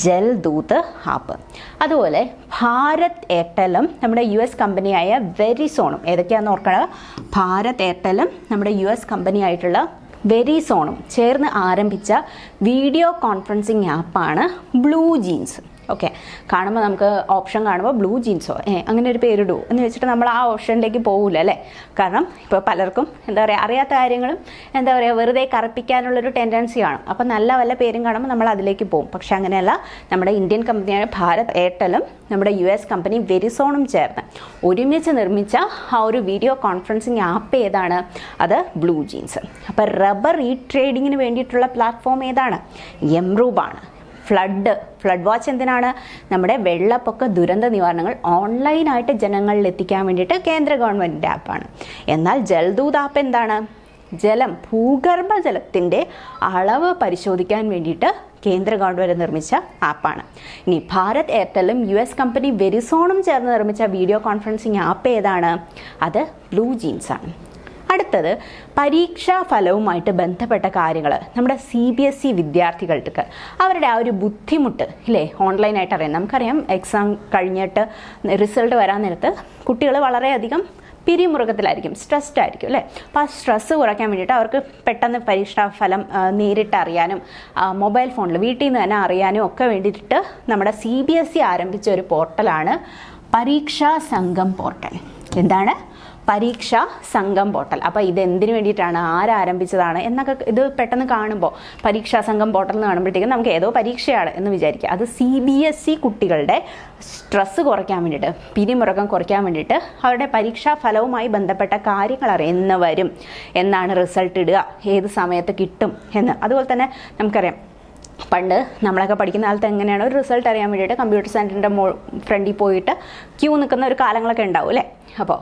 ജൽദൂത് ആപ്പ്. അതുപോലെ ഭാരത് എയർടെലും നമ്മുടെ US കമ്പനിയായ വെരിസോണും, ഏതൊക്കെയാണെന്ന് ഓർക്കണം, ഭാരത് എയർടെലും നമ്മുടെ US കമ്പനിയായിട്ടുള്ള വെരിസോണും ചേർന്ന് ആരംഭിച്ച വീഡിയോ കോൺഫറൻസിങ് ആപ്പാണ് ബ്ലൂ ജീൻസ്. ഓക്കെ, കാണുമ്പോൾ നമുക്ക് ഓപ്ഷൻ കാണുമ്പോൾ ബ്ലൂ ജീൻസോ അങ്ങനെ ഒരു പേരിടൂ എന്ന് വെച്ചിട്ട് നമ്മൾ ആ ഓപ്ഷനിലേക്ക് പോകില്ല അല്ലേ? കാരണം ഇപ്പോൾ പലർക്കും എന്താ പറയുക, അറിയാത്ത കാര്യങ്ങളും എന്താ പറയുക വെറുതെ കറപ്പിക്കാനുള്ളൊരു ടെൻഡൻസി കാണും. അപ്പോൾ നല്ല വല്ല പേരും കാണുമ്പോൾ നമ്മൾ അതിലേക്ക് പോകും. പക്ഷെ അങ്ങനെയല്ല, നമ്മുടെ ഇന്ത്യൻ കമ്പനിയായ ഭാരത് എയർടെലും നമ്മുടെ US കമ്പനി വെരിസോണും ചേർന്ന് ഒരുമിച്ച് നിർമ്മിച്ച ആ ഒരു വീഡിയോ കോൺഫറൻസിങ് ആപ്പ് ഏതാണ്? അത് ബ്ലൂ ജീൻസ്. അപ്പോൾ റബ്ബർ ട്രേഡിങ്ങിന് വേണ്ടിയിട്ടുള്ള പ്ലാറ്റ്ഫോം ഏതാണ്? എംറൂബാണ്. ഫ്ലഡ് വാച്ച് എന്തിനാണ്? നമ്മുടെ വെള്ളപ്പൊക്ക ദുരന്ത നിവാരണങ്ങൾ ഓൺലൈനായിട്ട് ജനങ്ങളിൽ എത്തിക്കാൻ വേണ്ടിയിട്ട് കേന്ദ്ര ഗവൺമെൻറ്റിൻ്റെ ആപ്പാണ്. എന്നാൽ ജൽദൂത് ആപ്പ് എന്താണ്? ഭൂഗർഭ ജലത്തിൻ്റെ അളവ് പരിശോധിക്കാൻ വേണ്ടിയിട്ട് കേന്ദ്ര ഗവൺമെൻറ് നിർമ്മിച്ച ആപ്പാണ്. ഇനി ഭാരത് എയർടെലും US കമ്പനി വെരിസോണും ചേർന്ന് നിർമ്മിച്ച വീഡിയോ കോൺഫറൻസിങ് ആപ്പ് ഏതാണ്? അത് ബ്ലൂ ജീൻസ് ആണ്. അടുത്തത് പരീക്ഷാ ഫലവുമായിട്ട് ബന്ധപ്പെട്ട കാര്യങ്ങൾ. നമ്മുടെ CBSE വിദ്യാർത്ഥികൾക്ക് അവരുടെ ആ ഒരു ബുദ്ധിമുട്ട് ഇല്ലേ ഓൺലൈനായിട്ട് അറിയാം. നമുക്കറിയാം എക്സാം കഴിഞ്ഞിട്ട് റിസൾട്ട് വരാൻ നേരത്ത് കുട്ടികൾ വളരെയധികം പിരിമുറുക്കത്തിലായിരിക്കും, സ്ട്രെസ്ഡ് ആയിരിക്കും അല്ലേ? അപ്പോൾ ആ സ്ട്രെസ്സ് കുറയ്ക്കാൻ വേണ്ടിയിട്ട് അവർക്ക് പെട്ടെന്ന് പരീക്ഷാ ഫലം നേരിട്ട് അറിയാനും മൊബൈൽ ഫോണിൽ വീട്ടിൽ നിന്ന് തന്നെ അറിയാനും ഒക്കെ വേണ്ടിയിട്ട് നമ്മുടെ CBSE ആരംഭിച്ച ഒരു പോർട്ടലാണ് പരീക്ഷാ സംഘം പോർട്ടൽ. എന്താണ്? പരീക്ഷാ സംഘം പോർട്ടൽ. അപ്പോൾ ഇത് എന്തിനു വേണ്ടിയിട്ടാണ്, ആരാരംഭിച്ചതാണ് എന്നൊക്കെ ഇത് പെട്ടെന്ന് കാണുമ്പോൾ പരീക്ഷാ സംഘം പോർട്ടൽ എന്ന് കാണുമ്പോഴത്തേക്കും നമുക്ക് ഏതോ പരീക്ഷയാണ് എന്ന് വിചാരിക്കുക. അത് CBSE കുട്ടികളുടെ സ്ട്രെസ്സ് കുറയ്ക്കാൻ വേണ്ടിയിട്ട്, പിരിമുറുക്കം കുറയ്ക്കാൻ വേണ്ടിയിട്ട് അവരുടെ പരീക്ഷാ ഫലവുമായി ബന്ധപ്പെട്ട കാര്യങ്ങൾ അറിയാം, എന്ന് വരും, എന്നാണ് റിസൾട്ട് ഇടുക, ഏത് സമയത്ത് കിട്ടും എന്ന്. അതുപോലെ തന്നെ നമുക്കറിയാം പണ്ട് നമ്മളൊക്കെ പഠിക്കുന്ന കാലത്ത് എങ്ങനെയാണ് ഒരു റിസൾട്ട് അറിയാൻ വേണ്ടിയിട്ട് കമ്പ്യൂട്ടർ സെൻറ്ററിൻ്റെ ഫ്രണ്ടിൽ പോയിട്ട് ക്യൂ നിൽക്കുന്ന ഒരു കാലങ്ങളൊക്കെ ഉണ്ടാവും അല്ലേ? അപ്പോൾ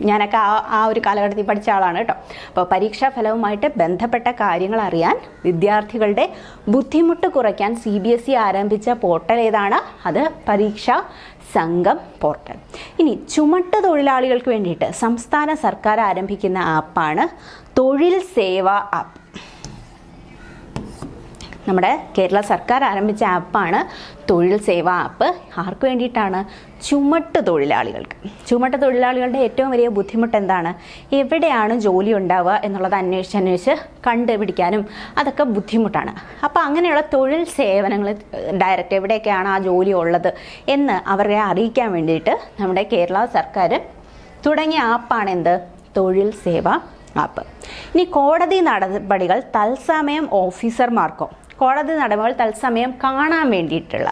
ഞാനൊക്കെ ആ ഒരു കാലഘട്ടത്തിൽ പഠിച്ച ആളാണ് കേട്ടോ. അപ്പോൾ പരീക്ഷാ ഫലവുമായിട്ട് ബന്ധപ്പെട്ട കാര്യങ്ങൾ അറിയാൻ വിദ്യാർത്ഥികളുടെ ബുദ്ധിമുട്ട് കുറയ്ക്കാൻ CBSE ആരംഭിച്ച പോർട്ടൽ ഏതാണ്? അത് പരീക്ഷാ സംഘം പോർട്ടൽ. ഇനി ചുമട്ട് തൊഴിലാളികൾക്ക് വേണ്ടിയിട്ട് സംസ്ഥാന സർക്കാർ ആരംഭിക്കുന്ന ആപ്പാണ് തൊഴിൽ സേവാ ആപ്പ്. നമ്മുടെ കേരള സർക്കാർ ആരംഭിച്ച ആപ്പാണ് തൊഴിൽ സേവാ ആപ്പ്. ആർക്ക് വേണ്ടിയിട്ടാണ്? ചുമട്ട് തൊഴിലാളികൾക്ക്. ചുമട്ട് തൊഴിലാളികളുടെ ഏറ്റവും വലിയ ബുദ്ധിമുട്ട് എന്താണ്? എവിടെയാണ് ജോലി ഉണ്ടാവുക എന്നുള്ളത് അന്വേഷിച്ച് കണ്ടുപിടിക്കാനും അതൊക്കെ ബുദ്ധിമുട്ടാണ്. അപ്പോൾ അങ്ങനെയുള്ള തൊഴിൽ സേവനങ്ങൾ ഡയറക്റ്റ് എവിടെയൊക്കെയാണ് ആ ജോലി ഉള്ളത് എന്ന് അവരെ അറിയിക്കാൻ വേണ്ടിയിട്ട് നമ്മുടെ കേരള സർക്കാർ തുടങ്ങിയ ആപ്പാണ് എന്ത്? തൊഴിൽ സേവാ ആപ്പ്. ഇനി കോടതി നടപടികൾ തത്സമയം ഓഫീസർമാർക്കോ കോടതി നടപടികൾ തത്സമയം കാണാൻ വേണ്ടിയിട്ടുള്ള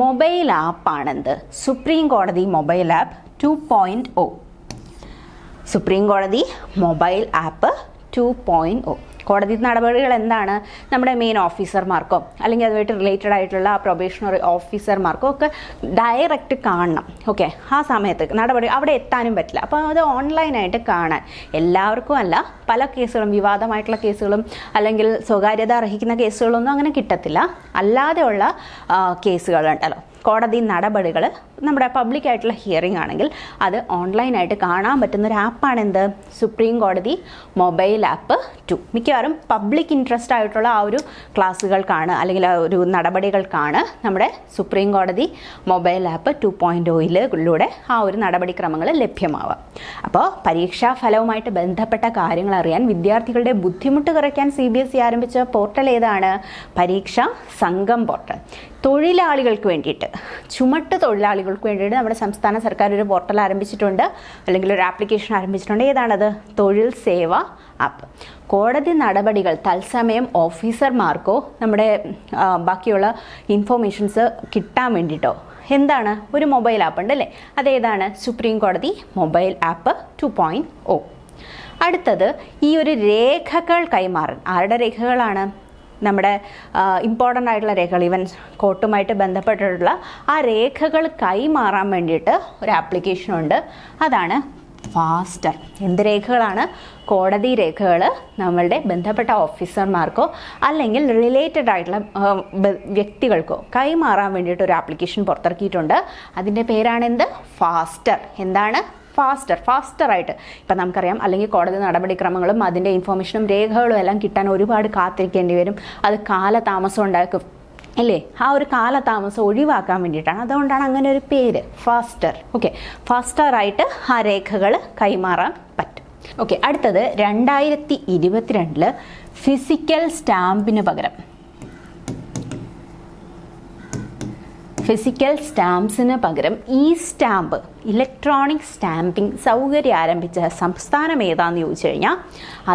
മൊബൈൽ ആപ്പാണെന്ത്? സുപ്രീം കോടതി മൊബൈൽ ആപ്പ് 2.0. സുപ്രീം കോടതി മൊബൈൽ ആപ്പ് 2.0. കോടതി നടപടികൾ എന്താണ്? നമ്മുടെ മെയിൻ ഓഫീസർമാർക്കോ അല്ലെങ്കിൽ അതുമായിട്ട് റിലേറ്റഡ് ആയിട്ടുള്ള പ്രൊബേഷണറി ഓഫീസർമാർക്കോ ഒക്കെ ഡയറക്റ്റ് കാണണം. ഓക്കെ, ആ സമയത്ത് നടപടി അവിടെ എത്താനും പറ്റില്ല. അപ്പോൾ അത് ഓൺലൈനായിട്ട് കാണാൻ എല്ലാവർക്കും അല്ല, പല കേസുകളും വിവാദമായിട്ടുള്ള കേസുകളും അല്ലെങ്കിൽ സ്വകാര്യത അർഹിക്കുന്ന കേസുകളൊന്നും അങ്ങനെ കിട്ടത്തില്ല. അല്ലാതെയുള്ള കേസുകളുണ്ടല്ലോ, കോടതി നടപടികൾ നമ്മുടെ പബ്ലിക് ആയിട്ടുള്ള ഹിയറിംഗ് ആണെങ്കിൽ അത് ഓൺലൈനായിട്ട് കാണാൻ പറ്റുന്ന ഒരു ആപ്പാണ് എന്ത്? സുപ്രീം കോടതി മൊബൈൽ ആപ്പ് 2. മിക്കവാറും പബ്ലിക് ഇൻട്രസ്റ്റ് ആയിട്ടുള്ള ആ ഒരു ക്ലാസ്സുകൾക്കാണ് അല്ലെങ്കിൽ ആ ഒരു നടപടികൾക്കാണ് നമ്മുടെ സുപ്രീം കോടതി മൊബൈൽ ആപ്പ് 2.0 ആ ഒരു നടപടിക്രമങ്ങൾ ലഭ്യമാവുക. അപ്പോൾ പരീക്ഷാ ഫലവുമായിട്ട് ബന്ധപ്പെട്ട കാര്യങ്ങൾ അറിയാൻ വിദ്യാർത്ഥികളുടെ ബുദ്ധിമുട്ട് കുറയ്ക്കാൻ CBSE ആരംഭിച്ച പോർട്ടൽ ഏതാണ്? പരീക്ഷാ സംഘം പോർട്ടൽ. തൊഴിലാളികൾക്ക് വേണ്ടിയിട്ട്, ചുമട്ട് തൊഴിലാളികൾക്ക് വേണ്ടിയിട്ട് നമ്മുടെ സംസ്ഥാന സർക്കാർ ഒരു പോർട്ടൽ ആരംഭിച്ചിട്ടുണ്ട്, അല്ലെങ്കിൽ ഒരു ആപ്ലിക്കേഷൻ ആരംഭിച്ചിട്ടുണ്ട്. ഏതാണത്? തൊഴിൽ സേവാ ആപ്പ്. കോടതി നടപടികൾ തത്സമയം ഓഫീസർമാർക്കോ നമ്മുടെ ബാക്കിയുള്ള ഇൻഫോർമേഷൻസ് കിട്ടാൻ വേണ്ടിയിട്ടോ എന്താണ്? ഒരു മൊബൈൽ ആപ്പ് ഉണ്ട് അല്ലേ? അതേതാണ്? സുപ്രീം കോടതി മൊബൈൽ ആപ്പ് 2.0. അടുത്തത് ഈ ഒരു രേഖകൾ കൈമാറാൻ, ആരുടെ രേഖകളാണ്? നമ്മുടെ ഇമ്പോർട്ടൻ്റ് ആയിട്ടുള്ള രേഖകൾ, ഈവൻ കോർട്ടുമായിട്ട് ബന്ധപ്പെട്ടിട്ടുള്ള ആ രേഖകൾ കൈമാറാൻ വേണ്ടിയിട്ട് ഒരു ആപ്ലിക്കേഷനുണ്ട്. അതാണ് ഫാസ്റ്റർ. എന്ത് രേഖകളാണ്? കോടതി രേഖകൾ നമ്മളുടെ ബന്ധപ്പെട്ട ഓഫീസർമാർക്കോ അല്ലെങ്കിൽ റിലേറ്റഡ് ആയിട്ടുള്ള വ്യക്തികൾക്കോ കൈമാറാൻ വേണ്ടിയിട്ട് ഒരു ആപ്ലിക്കേഷൻ പുറത്തിറക്കിയിട്ടുണ്ട്. അതിൻ്റെ പേരാണ് എന്ത്? ഫാസ്റ്റർ. എന്താണ്? ഫാസ്റ്ററായിട്ട്. ഇപ്പം നമുക്കറിയാം, അല്ലെങ്കിൽ കോടതി നടപടിക്രമങ്ങളും അതിൻ്റെ ഇൻഫോർമേഷനും രേഖകളും എല്ലാം കിട്ടാൻ ഒരുപാട് കാത്തിരിക്കേണ്ടി വരും. അത് കാലതാമസം ഉണ്ടാക്കും അല്ലേ? ആ ഒരു കാലതാമസം ഒഴിവാക്കാൻ വേണ്ടിയിട്ടാണ്. അതുകൊണ്ടാണ് അങ്ങനെ ഒരു പേര്, ഫാസ്റ്റർ. ഓക്കെ, ഫാസ്റ്ററായിട്ട് ആ രേഖകൾ കൈമാറാൻ പറ്റും. ഓക്കെ, അടുത്തത് 2022 ഫിസിക്കൽ സ്റ്റാമ്പിന് പകരം ഈ സ്റ്റാമ്പ്, ഇലക്ട്രോണിക് സ്റ്റാമ്പിംഗ് സൗകര്യം ആരംഭിച്ച സംസ്ഥാനം ഏതാണെന്ന് ചോദിച്ചു കഴിഞ്ഞാൽ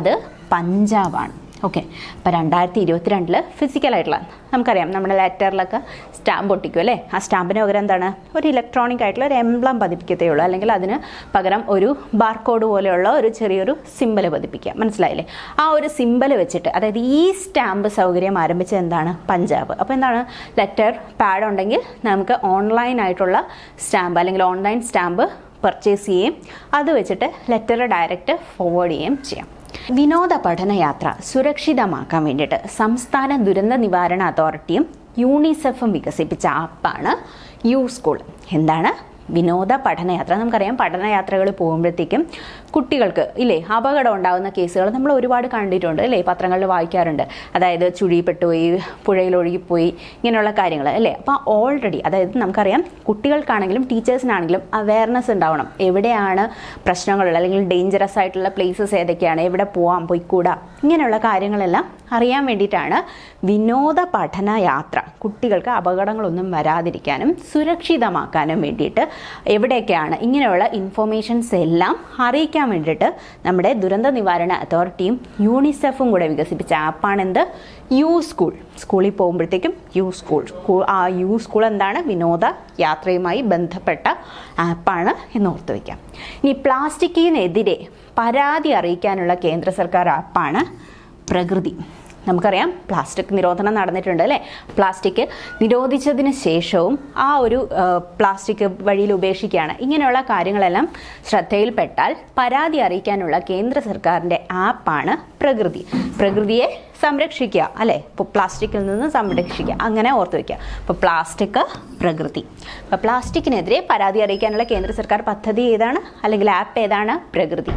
അത് പഞ്ചാബാണ്. ഓക്കെ, അപ്പോൾ 2022 ഫിസിക്കലായിട്ടുള്ള, നമുക്കറിയാം നമ്മുടെ ലെറ്ററിലൊക്കെ സ്റ്റാമ്പ് ഒട്ടിക്കും അല്ലേ? ആ സ്റ്റാമ്പിന് പകരം എന്താണ്? ഒരു ഇലക്ട്രോണിക് ആയിട്ടുള്ള ഒരു എംബ്ലം പതിപ്പിക്കത്തേ ഉള്ളൂ, അല്ലെങ്കിൽ അതിന് പകരം ഒരു ബാർകോഡ് പോലെയുള്ള ഒരു ചെറിയൊരു സിമ്പൽ പതിപ്പിക്കുക. മനസ്സിലായില്ലേ? ആ ഒരു സിമ്പൽ വെച്ചിട്ട്, അതായത് ഈ സ്റ്റാമ്പ് സൗകര്യം ആരംഭിച്ചത് എന്താണ്? പഞ്ചാബ്. അപ്പോൾ എന്താണ്? ലെറ്റർ പാഡ് ഉണ്ടെങ്കിൽ നമുക്ക് ഓൺലൈനായിട്ടുള്ള സ്റ്റാമ്പ് അല്ലെങ്കിൽ ഓൺലൈൻ സ്റ്റാമ്പ് പർച്ചേസ് ചെയ്യുകയും അത് വെച്ചിട്ട് ലെറ്റർ ഡയറക്റ്റ് ഫോർവേഡ് ചെയ്യുകയും ചെയ്യാം. വിനോദ പഠനയാത്ര സുരക്ഷിതമാക്കാൻ വേണ്ടിയിട്ട് സംസ്ഥാന ദുരന്ത നിവാരണ അതോറിറ്റിയും യൂണിസെഫും വികസിപ്പിച്ച ആപ്പാണ് യു സ്കൂൾ. എന്താണ്? വിനോദ പഠനയാത്ര. നമുക്കറിയാം, പഠനയാത്രകൾ പോകുമ്പോഴത്തേക്കും കുട്ടികൾക്ക് ഇല്ലേ അപകടം ഉണ്ടാകുന്ന കേസുകൾ നമ്മൾ ഒരുപാട് കണ്ടിട്ടുണ്ട് അല്ലേ? പത്രങ്ങളിൽ വായിക്കാറുണ്ട്. അതായത് ചുഴിപ്പെട്ടുപോയി, പുഴയിൽ ഒഴുകിപ്പോയി, ഇങ്ങനെയുള്ള കാര്യങ്ങൾ അല്ലേ? അപ്പോൾ ഓൾറെഡി, അതായത് നമുക്കറിയാം, കുട്ടികൾക്കാണെങ്കിലും ടീച്ചേഴ്സിനാണെങ്കിലും അവയർനെസ് ഉണ്ടാവണം. എവിടെയാണ് പ്രശ്നങ്ങളുള്ളത്, അല്ലെങ്കിൽ ഡേഞ്ചറസ് ആയിട്ടുള്ള പ്ലേസസ് ഏതൊക്കെയാണ്, എവിടെ പോവാം, പോയിക്കൂടാ, ഇങ്ങനെയുള്ള കാര്യങ്ങളെല്ലാം അറിയാൻ വേണ്ടിയിട്ടാണ് വിനോദ പഠനയാത്ര. കുട്ടികൾക്ക് അപകടങ്ങളൊന്നും വരാതിരിക്കാനും സുരക്ഷിതമാക്കാനും വേണ്ടിയിട്ട് എവിടെയൊക്കെയാണ് ഇങ്ങനെയുള്ള ഇൻഫോർമേഷൻസ് എല്ലാം അറിയിക്കാൻ വേണ്ടിയിട്ട് നമ്മുടെ ദുരന്ത നിവാരണ അതോറിറ്റിയും യൂണിസെഫും കൂടെ വികസിപ്പിച്ച ആപ്പാണ് എന്ത്? U school. സ്കൂളിൽ പോകുമ്പോഴത്തേക്കും യു സ്കൂൾ. ആ യു സ്കൂൾ എന്താണ്? വിനോദ യാത്രയുമായി ബന്ധപ്പെട്ട ആപ്പാണ് എന്ന് ഓർത്ത് വയ്ക്കാം. ഇനി പ്ലാസ്റ്റിക്കിനെതിരെ പരാതി അറിയിക്കാനുള്ള കേന്ദ്ര സർക്കാർ ആപ്പാണ് പ്രകൃതി. നമുക്കറിയാം, പ്ലാസ്റ്റിക് നിരോധനം നടന്നിട്ടുണ്ട് അല്ലേ? പ്ലാസ്റ്റിക് നിരോധിച്ചതിന് ശേഷവും ആ ഒരു പ്ലാസ്റ്റിക് വഴിയിൽ ഉപേക്ഷിക്കുകയാണ്. ഇങ്ങനെയുള്ള കാര്യങ്ങളെല്ലാം ശ്രദ്ധയിൽപ്പെട്ടാൽ പരാതി അറിയിക്കാനുള്ള കേന്ദ്ര സർക്കാരിൻ്റെ ആപ്പാണ് പ്രകൃതി. പ്രകൃതിയെ സംരക്ഷിക്കുക അല്ലേ? ഇപ്പോൾ പ്ലാസ്റ്റിക്കിൽ നിന്ന് സംരക്ഷിക്കുക, അങ്ങനെ ഓർത്ത് വയ്ക്കുക. അപ്പോൾ പ്ലാസ്റ്റിക്, പ്രകൃതി. അപ്പോൾ പ്ലാസ്റ്റിക്കിനെതിരെ പരാതി അറിയിക്കാനുള്ള കേന്ദ്ര സർക്കാർ പദ്ധതി ഏതാണ്, അല്ലെങ്കിൽ ആപ്പ് ഏതാണ്? പ്രകൃതി.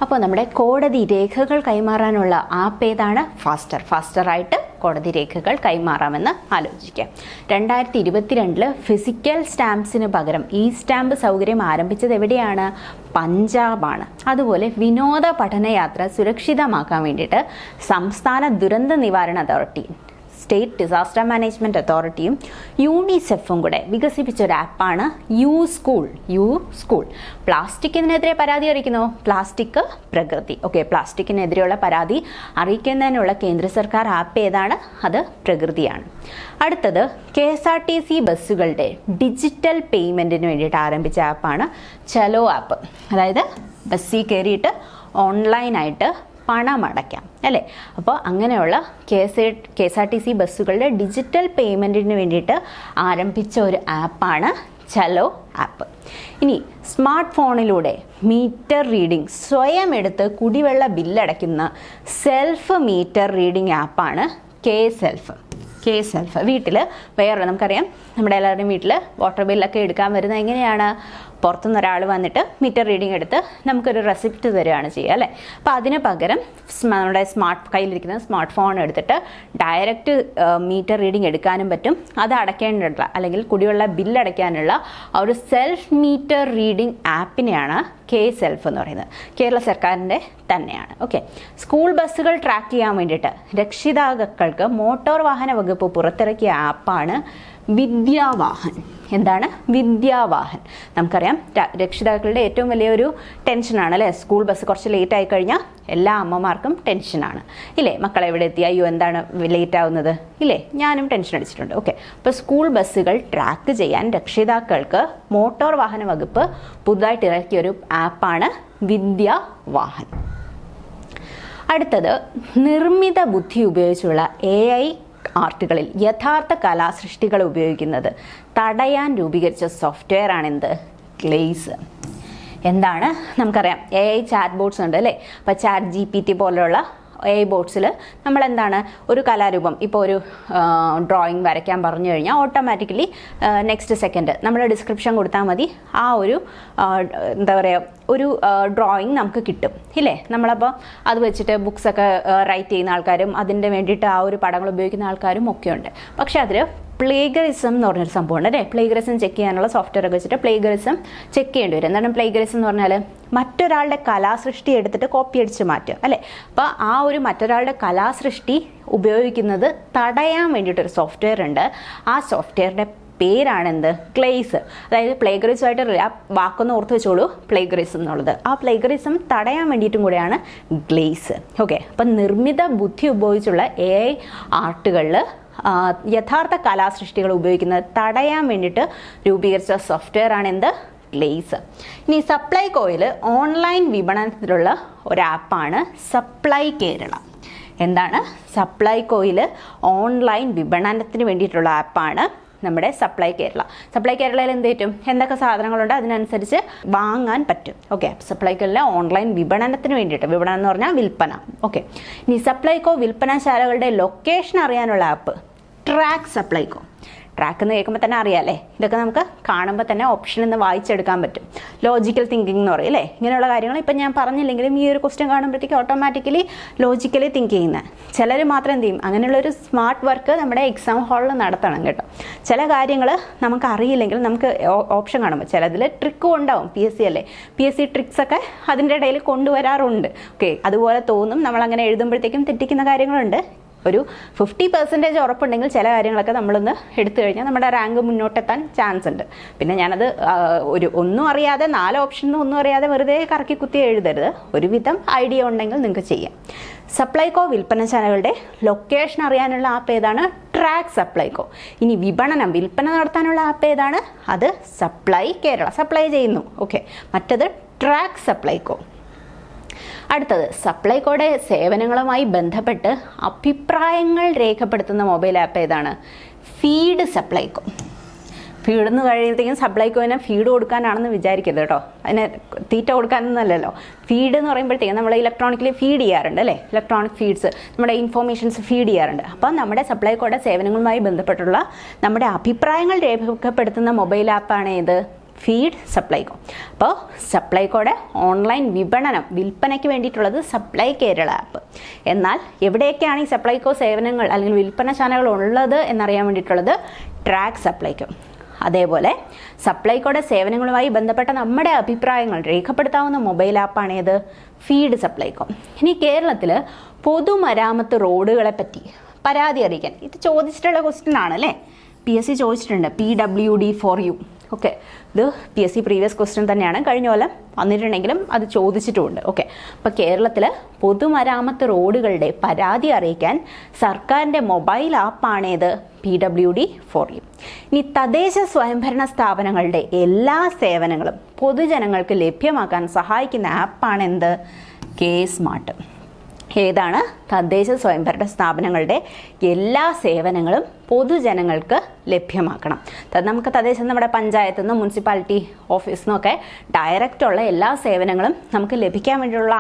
അപ്പോൾ നമ്മുടെ കോടതി രേഖകൾ കൈമാറാനുള്ള ആപ്പ് ഏതാണ്? ഫാസ്റ്ററായിട്ട് കോടതി രേഖകൾ കൈമാറാമെന്ന് ആലോചിക്കാം. 2022 ഫിസിക്കൽ സ്റ്റാമ്പ്സിന് പകരം ഈ സ്റ്റാമ്പ് സൗകര്യം ആരംഭിച്ചത് എവിടെയാണ്? പഞ്ചാബാണ്. അതുപോലെ വിനോദ പഠനയാത്ര സുരക്ഷിതമാക്കാൻ വേണ്ടിയിട്ട് സംസ്ഥാന ദുരന്ത നിവാരണ അതോറിറ്റി, സ്റ്റേറ്റ് ഡിസാസ്റ്റർ മാനേജ്മെൻറ്റ് അതോറിറ്റിയും യൂണിസെഫും കൂടെ വികസിപ്പിച്ച ഒരു ആപ്പാണ് യു സ്കൂൾ. പ്ലാസ്റ്റിക്കിനെതിരെ പരാതി അറിയിക്കുന്നു, പ്ലാസ്റ്റിക്, പ്രകൃതി. ഓക്കെ, പ്ലാസ്റ്റിക്കിനെതിരെയുള്ള പരാതി അറിയിക്കുന്നതിനുള്ള കേന്ദ്ര സർക്കാർ ആപ്പ് ഏതാണ്? അത് പ്രകൃതിയാണ്. അടുത്തത് KSRTC ബസ്സുകളുടെ ഡിജിറ്റൽ പേയ്മെൻറ്റിന് വേണ്ടിയിട്ട് ആരംഭിച്ച ആപ്പാണ് ചലോ ആപ്പ്. അതായത് ബസ്സിൽ കയറിയിട്ട് ഓൺലൈനായിട്ട് പണം അടയ്ക്കാം അല്ലേ? അപ്പോൾ അങ്ങനെയുള്ള KSRTC ബസ്സുകളുടെ ഡിജിറ്റൽ പേയ്മെൻറ്റിന് വേണ്ടിയിട്ട് ആരംഭിച്ച ഒരു ആപ്പാണ് ചലോ ആപ്പ്. ഇനി സ്മാർട്ട് ഫോണിലൂടെ മീറ്റർ റീഡിംഗ് സ്വയം എടുത്ത് കുടിവെള്ള ബില്ലടയ്ക്കുന്ന സെൽഫ് മീറ്റർ റീഡിംഗ് ആപ്പാണ് കെ സെൽഫ്. വീട്ടിൽ വേറെ, നമുക്കറിയാം നമ്മുടെ എല്ലാവരുടെയും വീട്ടിൽ വാട്ടർ ബില്ലൊക്കെ എടുക്കാൻ വരുന്നത് എങ്ങനെയാണ്? പുറത്തുനിന്ന് ഒരാൾ വന്നിട്ട് മീറ്റർ റീഡിംഗ് എടുത്ത് നമുക്കൊരു റെസിപ്റ്റ് തരികയാണ് ചെയ്യുക അല്ലേ? അപ്പോൾ അതിന് പകരം നമ്മുടെ കയ്യിലിരിക്കുന്ന സ്മാർട്ട് ഫോൺ എടുത്തിട്ട് ഡയറക്റ്റ് മീറ്റർ റീഡിംഗ് എടുക്കാനും പറ്റും. അത് അടയ്ക്കേണ്ടതുള്ള, അല്ലെങ്കിൽ കുടിവെള്ള ബില്ലടയ്ക്കാനുള്ള ആ ഒരു സെൽഫ് മീറ്റർ റീഡിംഗ് ആപ്പിനെയാണ് കെ സെൽഫ് എന്ന് പറയുന്നത്. കേരള സർക്കാരിൻ്റെ തന്നെയാണ്. ഓക്കെ, സ്കൂൾ ബസ്സുകൾ ട്രാക്ക് ചെയ്യാൻ വേണ്ടിയിട്ട് രക്ഷിതാക്കൾക്ക് മോട്ടോർ വാഹന വകുപ്പ് പുറത്തിറക്കിയ ആപ്പാണ് വിദ്യാവാഹൻ. എന്താണ് വിദ്യാവാഹൻ? നമുക്കറിയാം, രക്ഷിതാക്കളുടെ ഏറ്റവും വലിയൊരു ടെൻഷനാണ് അല്ലേ? സ്കൂൾ ബസ് കുറച്ച് ലേറ്റ് ആയി കഴിഞ്ഞാൽ എല്ലാ അമ്മമാർക്കും ടെൻഷനാണ് ഇല്ലേ? മക്കളെ എവിടെ എത്തി, അയ്യോ എന്താണ് ലേറ്റ് ആവുന്നത് ഇല്ലേ? ഞാനും ടെൻഷൻ അടിച്ചിട്ടുണ്ട്. ഓക്കെ, അപ്പോൾ സ്കൂൾ ബസ്സുകൾ ട്രാക്ക് ചെയ്യാൻ രക്ഷിതാക്കൾക്ക് മോട്ടോർ വാഹന വകുപ്പ് പുതുതായിട്ട് ഇറക്കിയൊരു ആപ്പാണ് വിദ്യാവാഹൻ. അടുത്തത് നിർമ്മിത ബുദ്ധി ഉപയോഗിച്ചുള്ള AI ആർട്ടുകളിൽ യഥാർത്ഥ കലാസൃഷ്ടികൾ ഉപയോഗിക്കുന്നത് തടയാൻ രൂപീകരിച്ച സോഫ്റ്റ്വെയർ ആണെന്ത്? ഗ്ലേസ്. എന്താണ്? നമുക്കറിയാം AI ചാറ്റ് ബോട്ട്സ് ഉണ്ട് അല്ലേ? അപ്പോൾ ChatGPT പോലെയുള്ള AI ബോട്ട്സിൽ നമ്മൾ എന്താണ് ഒരു കലാരൂപം, ഇപ്പോൾ ഒരു ഡ്രോയിങ് വരയ്ക്കാൻ പറഞ്ഞു കഴിഞ്ഞാൽ ഓട്ടോമാറ്റിക്കലി നെക്സ്റ്റ് സെക്കൻഡ് നമ്മൾ ഡിസ്ക്രിപ്ഷൻ കൊടുത്താൽ മതി, ആ ഒരു എന്താ പറയുക ഒരു ഡ്രോയിങ് നമുക്ക് കിട്ടും ഇല്ലേ? നമ്മളപ്പോൾ അത് വെച്ചിട്ട് ബുക്സൊക്കെ റൈറ്റ് ചെയ്യുന്ന ആൾക്കാരും അതിൻ്റെ വേണ്ടിയിട്ട് ആ ഒരു പടങ്ങൾ ഉപയോഗിക്കുന്ന ആൾക്കാരും ഒക്കെ ഉണ്ട്. പക്ഷേ അതിൽ പ്ലേഗറിസം എന്ന് പറഞ്ഞൊരു സംഭവമുണ്ട് അല്ലേ? പ്ലേഗറിസം ചെക്ക് ചെയ്യാനുള്ള സോഫ്റ്റ്വെയർ ഒക്കെ വെച്ചിട്ട് പ്ലേഗറിസം ചെക്ക് ചെയ്യേണ്ടി വരും. എന്താണ് പ്ലേഗറിസം എന്ന് പറഞ്ഞാൽ? മറ്റൊരാളുടെ കലാസൃഷ്ടി എടുത്തിട്ട് കോപ്പി അടിച്ച് മാറ്റുക അല്ലേ? അപ്പോൾ ആ ഒരു മറ്റൊരാളുടെ കലാസൃഷ്ടി ഉപയോഗിക്കുന്നത് തടയാൻ വേണ്ടിയിട്ടൊരു സോഫ്റ്റ്വെയർ ഉണ്ട്. ആ സോഫ്റ്റ്വെയറിൻ്റെ പേരാണെന്ത്? ഗ്ലേസ്. അതായത് പ്ലേഗറിസമായിട്ട് ആ വാക്കൊന്ന് ഓർത്ത് വെച്ചോളൂ, പ്ലേഗറിസം എന്നുള്ളത്. ആ പ്ലേഗറിസം തടയാൻ വേണ്ടിയിട്ടും കൂടെയാണ് ഗ്ലേസ്. ഓക്കെ, അപ്പം നിർമ്മിത ബുദ്ധി ഉപയോഗിച്ചുള്ള AI ആർട്ടുകളിൽ യഥാർത്ഥ കലാസൃഷ്ടികൾ ഉപയോഗിക്കുന്നത് തടയാൻ വേണ്ടിയിട്ട് രൂപീകരിച്ച സോഫ്റ്റ്വെയർ ആണ് എന്ത്? ഗ്ലേസ്. ഇനി സപ്ലൈകോയിൽ ഓൺലൈൻ വിപണനത്തിലുള്ള ഒരു ആപ്പാണ് സപ്ലൈ കേരള. എന്താണ്? സപ്ലൈകോയിൽ ഓൺലൈൻ വിപണനത്തിന് വേണ്ടിയിട്ടുള്ള ആപ്പാണ് നമ്മുടെ സപ്ലൈ കേരള. സപ്ലൈ കേരളയിൽ എന്ത് പറ്റും? എന്തൊക്കെ സാധനങ്ങളുണ്ട് അതിനനുസരിച്ച് വാങ്ങാൻ പറ്റും. ഓക്കെ, സപ്ലൈകോയിലെ ഓൺലൈൻ വിപണനത്തിന് വേണ്ടിയിട്ട്, വിപണനം എന്ന് പറഞ്ഞാൽ വിൽപ്പന. ഓക്കെ, ഇനി സപ്ലൈകോ വിൽപ്പനശാലകളുടെ ലൊക്കേഷൻ അറിയാനുള്ള ആപ്പ് ട്രാക്ക് സപ്ലൈകോ. ട്രാക്ക് എന്ന് കേൾക്കുമ്പോൾ തന്നെ അറിയാമല്ലേ, ഇതൊക്കെ നമുക്ക് കാണുമ്പോൾ തന്നെ ഓപ്ഷനിൽ നിന്ന് വായിച്ചെടുക്കാൻ പറ്റും. ലോജിക്കൽ തിങ്കിങ് എന്ന് പറയും അല്ലേ? ഇങ്ങനെയുള്ള കാര്യങ്ങൾ ഇപ്പം ഞാൻ പറഞ്ഞില്ലെങ്കിലും ഈ ഒരു ക്വസ്റ്റ്യൻ കാണുമ്പോഴത്തേക്ക് ഓട്ടോമാറ്റിക്കലി ലോജിക്കലി തിങ്ക് ചെയ്യുന്നത്. ചിലർ മാത്രം എന്ത് ചെയ്യും? അങ്ങനെയുള്ളൊരു സ്മാർട്ട് വർക്ക് നമ്മുടെ എക്സാം ഹാളിൽ നടത്തണം കേട്ടോ. ചില കാര്യങ്ങൾ നമുക്ക് അറിയില്ലെങ്കിൽ നമുക്ക് ഓപ്ഷൻ കാണുമ്പോൾ ചിലതിൽ ട്രിക്കും ഉണ്ടാവും. PSC അല്ലേ, PSC ട്രിക്സൊക്കെ അതിൻ്റെ ഇടയിൽ കൊണ്ടുവരാറുണ്ട്. ഓക്കെ, അതുപോലെ തോന്നും. നമ്മളങ്ങനെ എഴുതുമ്പോഴത്തേക്കും തെറ്റിക്കുന്ന കാര്യങ്ങളുണ്ട്. ഒരു 50% ഉറപ്പുണ്ടെങ്കിൽ ചില കാര്യങ്ങളൊക്കെ നമ്മളൊന്ന് എടുത്തു കഴിഞ്ഞാൽ നമ്മുടെ റാങ്ക് മുന്നോട്ടെത്താൻ ചാൻസ് ഉണ്ട്. പിന്നെ ഞാനത് ഒന്നും അറിയാതെ 4 ഓപ്ഷനിൽ ഒന്നും അറിയാതെ വെറുതെ കറക്കി കുത്തി എഴുതരുത്. ഒരുവിധം ഐഡിയ ഉണ്ടെങ്കിൽ നിങ്ങൾക്ക് ചെയ്യാം. സപ്ലൈകോ വിൽപ്പനശാലകളുടെ ലൊക്കേഷൻ അറിയാനുള്ള ആപ്പ് ഏതാണ്? ട്രാക്ക് സപ്ലൈകോ. ഇനി വിപണനം, വിൽപ്പന നടത്താനുള്ള ആപ്പ് ഏതാണ്? അത് സപ്ലൈ കേരള. സപ്ലൈ ചെയ്യുന്നു. ഓക്കെ, മറ്റത് ട്രാക്ക് സപ്ലൈകോ. അടുത്തത് സപ്ലൈകോയുടെ സേവനങ്ങളുമായി ബന്ധപ്പെട്ട് അഭിപ്രായങ്ങൾ രേഖപ്പെടുത്തുന്ന മൊബൈൽ ആപ്പ് ഏതാണ്? ഫീഡ് സപ്ലൈകോ. ഫീഡ് എന്ന് കഴിയുമ്പോഴത്തേക്കും സപ്ലൈകോനെ ഫീഡ് കൊടുക്കാനാണെന്ന് വിചാരിക്കരുത് കേട്ടോ. അതിന് തീറ്റ കൊടുക്കാനൊന്നുമല്ലല്ലോ. ഫീഡ് എന്ന് പറയുമ്പോഴത്തേക്കും നമ്മൾ ഇലക്ട്രോണിക്കലി ഫീഡ് ചെയ്യാറുണ്ട് അല്ലേ? ഇലക്ട്രോണിക് ഫീഡ്സ്, നമ്മുടെ ഇൻഫോർമേഷൻസ് ഫീഡ് ചെയ്യാറുണ്ട്. അപ്പോൾ നമ്മുടെ സപ്ലൈകോയുടെ സേവനങ്ങളുമായി ബന്ധപ്പെട്ടുള്ള നമ്മുടെ അഭിപ്രായങ്ങൾ രേഖപ്പെടുത്തുന്ന മൊബൈൽ ആപ്പാണ് ഏത്? ഫീഡ് സപ്ലൈകോ. അപ്പോൾ സപ്ലൈകോയുടെ ഓൺലൈൻ വിപണനം, വിൽപ്പനയ്ക്ക് വേണ്ടിയിട്ടുള്ളത് സപ്ലൈ കേരള ആപ്പ്. എന്നാൽ എവിടെയൊക്കെയാണ് ഈ സപ്ലൈകോ സേവനങ്ങൾ അല്ലെങ്കിൽ വിൽപ്പനശാലകൾ ഉള്ളത് എന്നറിയാൻ വേണ്ടിയിട്ടുള്ളത് ട്രാക്ക് സപ്ലൈകോ. അതേപോലെ സപ്ലൈകോയുടെ സേവനങ്ങളുമായി ബന്ധപ്പെട്ട നമ്മുടെ അഭിപ്രായങ്ങൾ രേഖപ്പെടുത്താവുന്ന മൊബൈൽ ആപ്പാണ് ഏത്? ഫീഡ് സപ്ലൈകോ. ഇനി കേരളത്തിൽ പൊതുമരാമത്ത് റോഡുകളെ പറ്റി പരാതി അറിയിക്കാൻ, ഇത് ചോദിച്ചിട്ടുള്ള ക്വസ്റ്റ്യൻ ആണ് അല്ലേ? PSC ചോദിച്ചിട്ടുണ്ട്. PWD4U. ഓക്കെ, ഇത് PSC പ്രീവിയസ് ക്വസ്റ്റ്യൻ തന്നെയാണ്. കഴിഞ്ഞ കൊല്ലം വന്നിട്ടുണ്ടെങ്കിലും അത് ചോദിച്ചിട്ടുമുണ്ട്. ഓക്കെ, അപ്പോൾ കേരളത്തിൽ പൊതുമരാമത്ത് റോഡുകളുടെ പരാതി അറിയിക്കാൻ സർക്കാരിൻ്റെ മൊബൈൽ ആപ്പാണേത്? PWD4U. ഇനി തദ്ദേശ സ്വയംഭരണ സ്ഥാപനങ്ങളുടെ എല്ലാ സേവനങ്ങളും പൊതുജനങ്ങൾക്ക് ലഭ്യമാക്കാൻ സഹായിക്കുന്ന ആപ്പാണ് എന്ത്? K-സ്മാർട്ട്. ഏതാണ്? തദ്ദേശ സ്വയംഭരണ സ്ഥാപനങ്ങളുടെ എല്ലാ സേവനങ്ങളും പൊതുജനങ്ങൾക്ക് ലഭ്യമാക്കണം. നമുക്ക് തദ്ദേശം നമ്മുടെ പഞ്ചായത്തിൽ നിന്നും മുനിസിപ്പാലിറ്റി ഓഫീസിൽ നിന്നൊക്കെ ഡയറക്റ്റുള്ള എല്ലാ സേവനങ്ങളും നമുക്ക് ലഭിക്കാൻ വേണ്ടിയുള്ള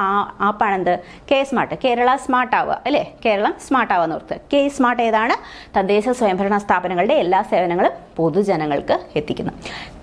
ആപ്പാണെന്ത്? K-സ്മാർട്ട്. കേരള സ്മാർട്ട് ആവുക അല്ലേ? കേരളം സ്മാർട്ട് ആവുക എന്നോർത്ത്. K-സ്മാർട്ട് ഏതാണ്? തദ്ദേശ സ്വയംഭരണ സ്ഥാപനങ്ങളുടെ എല്ലാ സേവനങ്ങളും പൊതുജനങ്ങൾക്ക് എത്തിക്കുന്നു.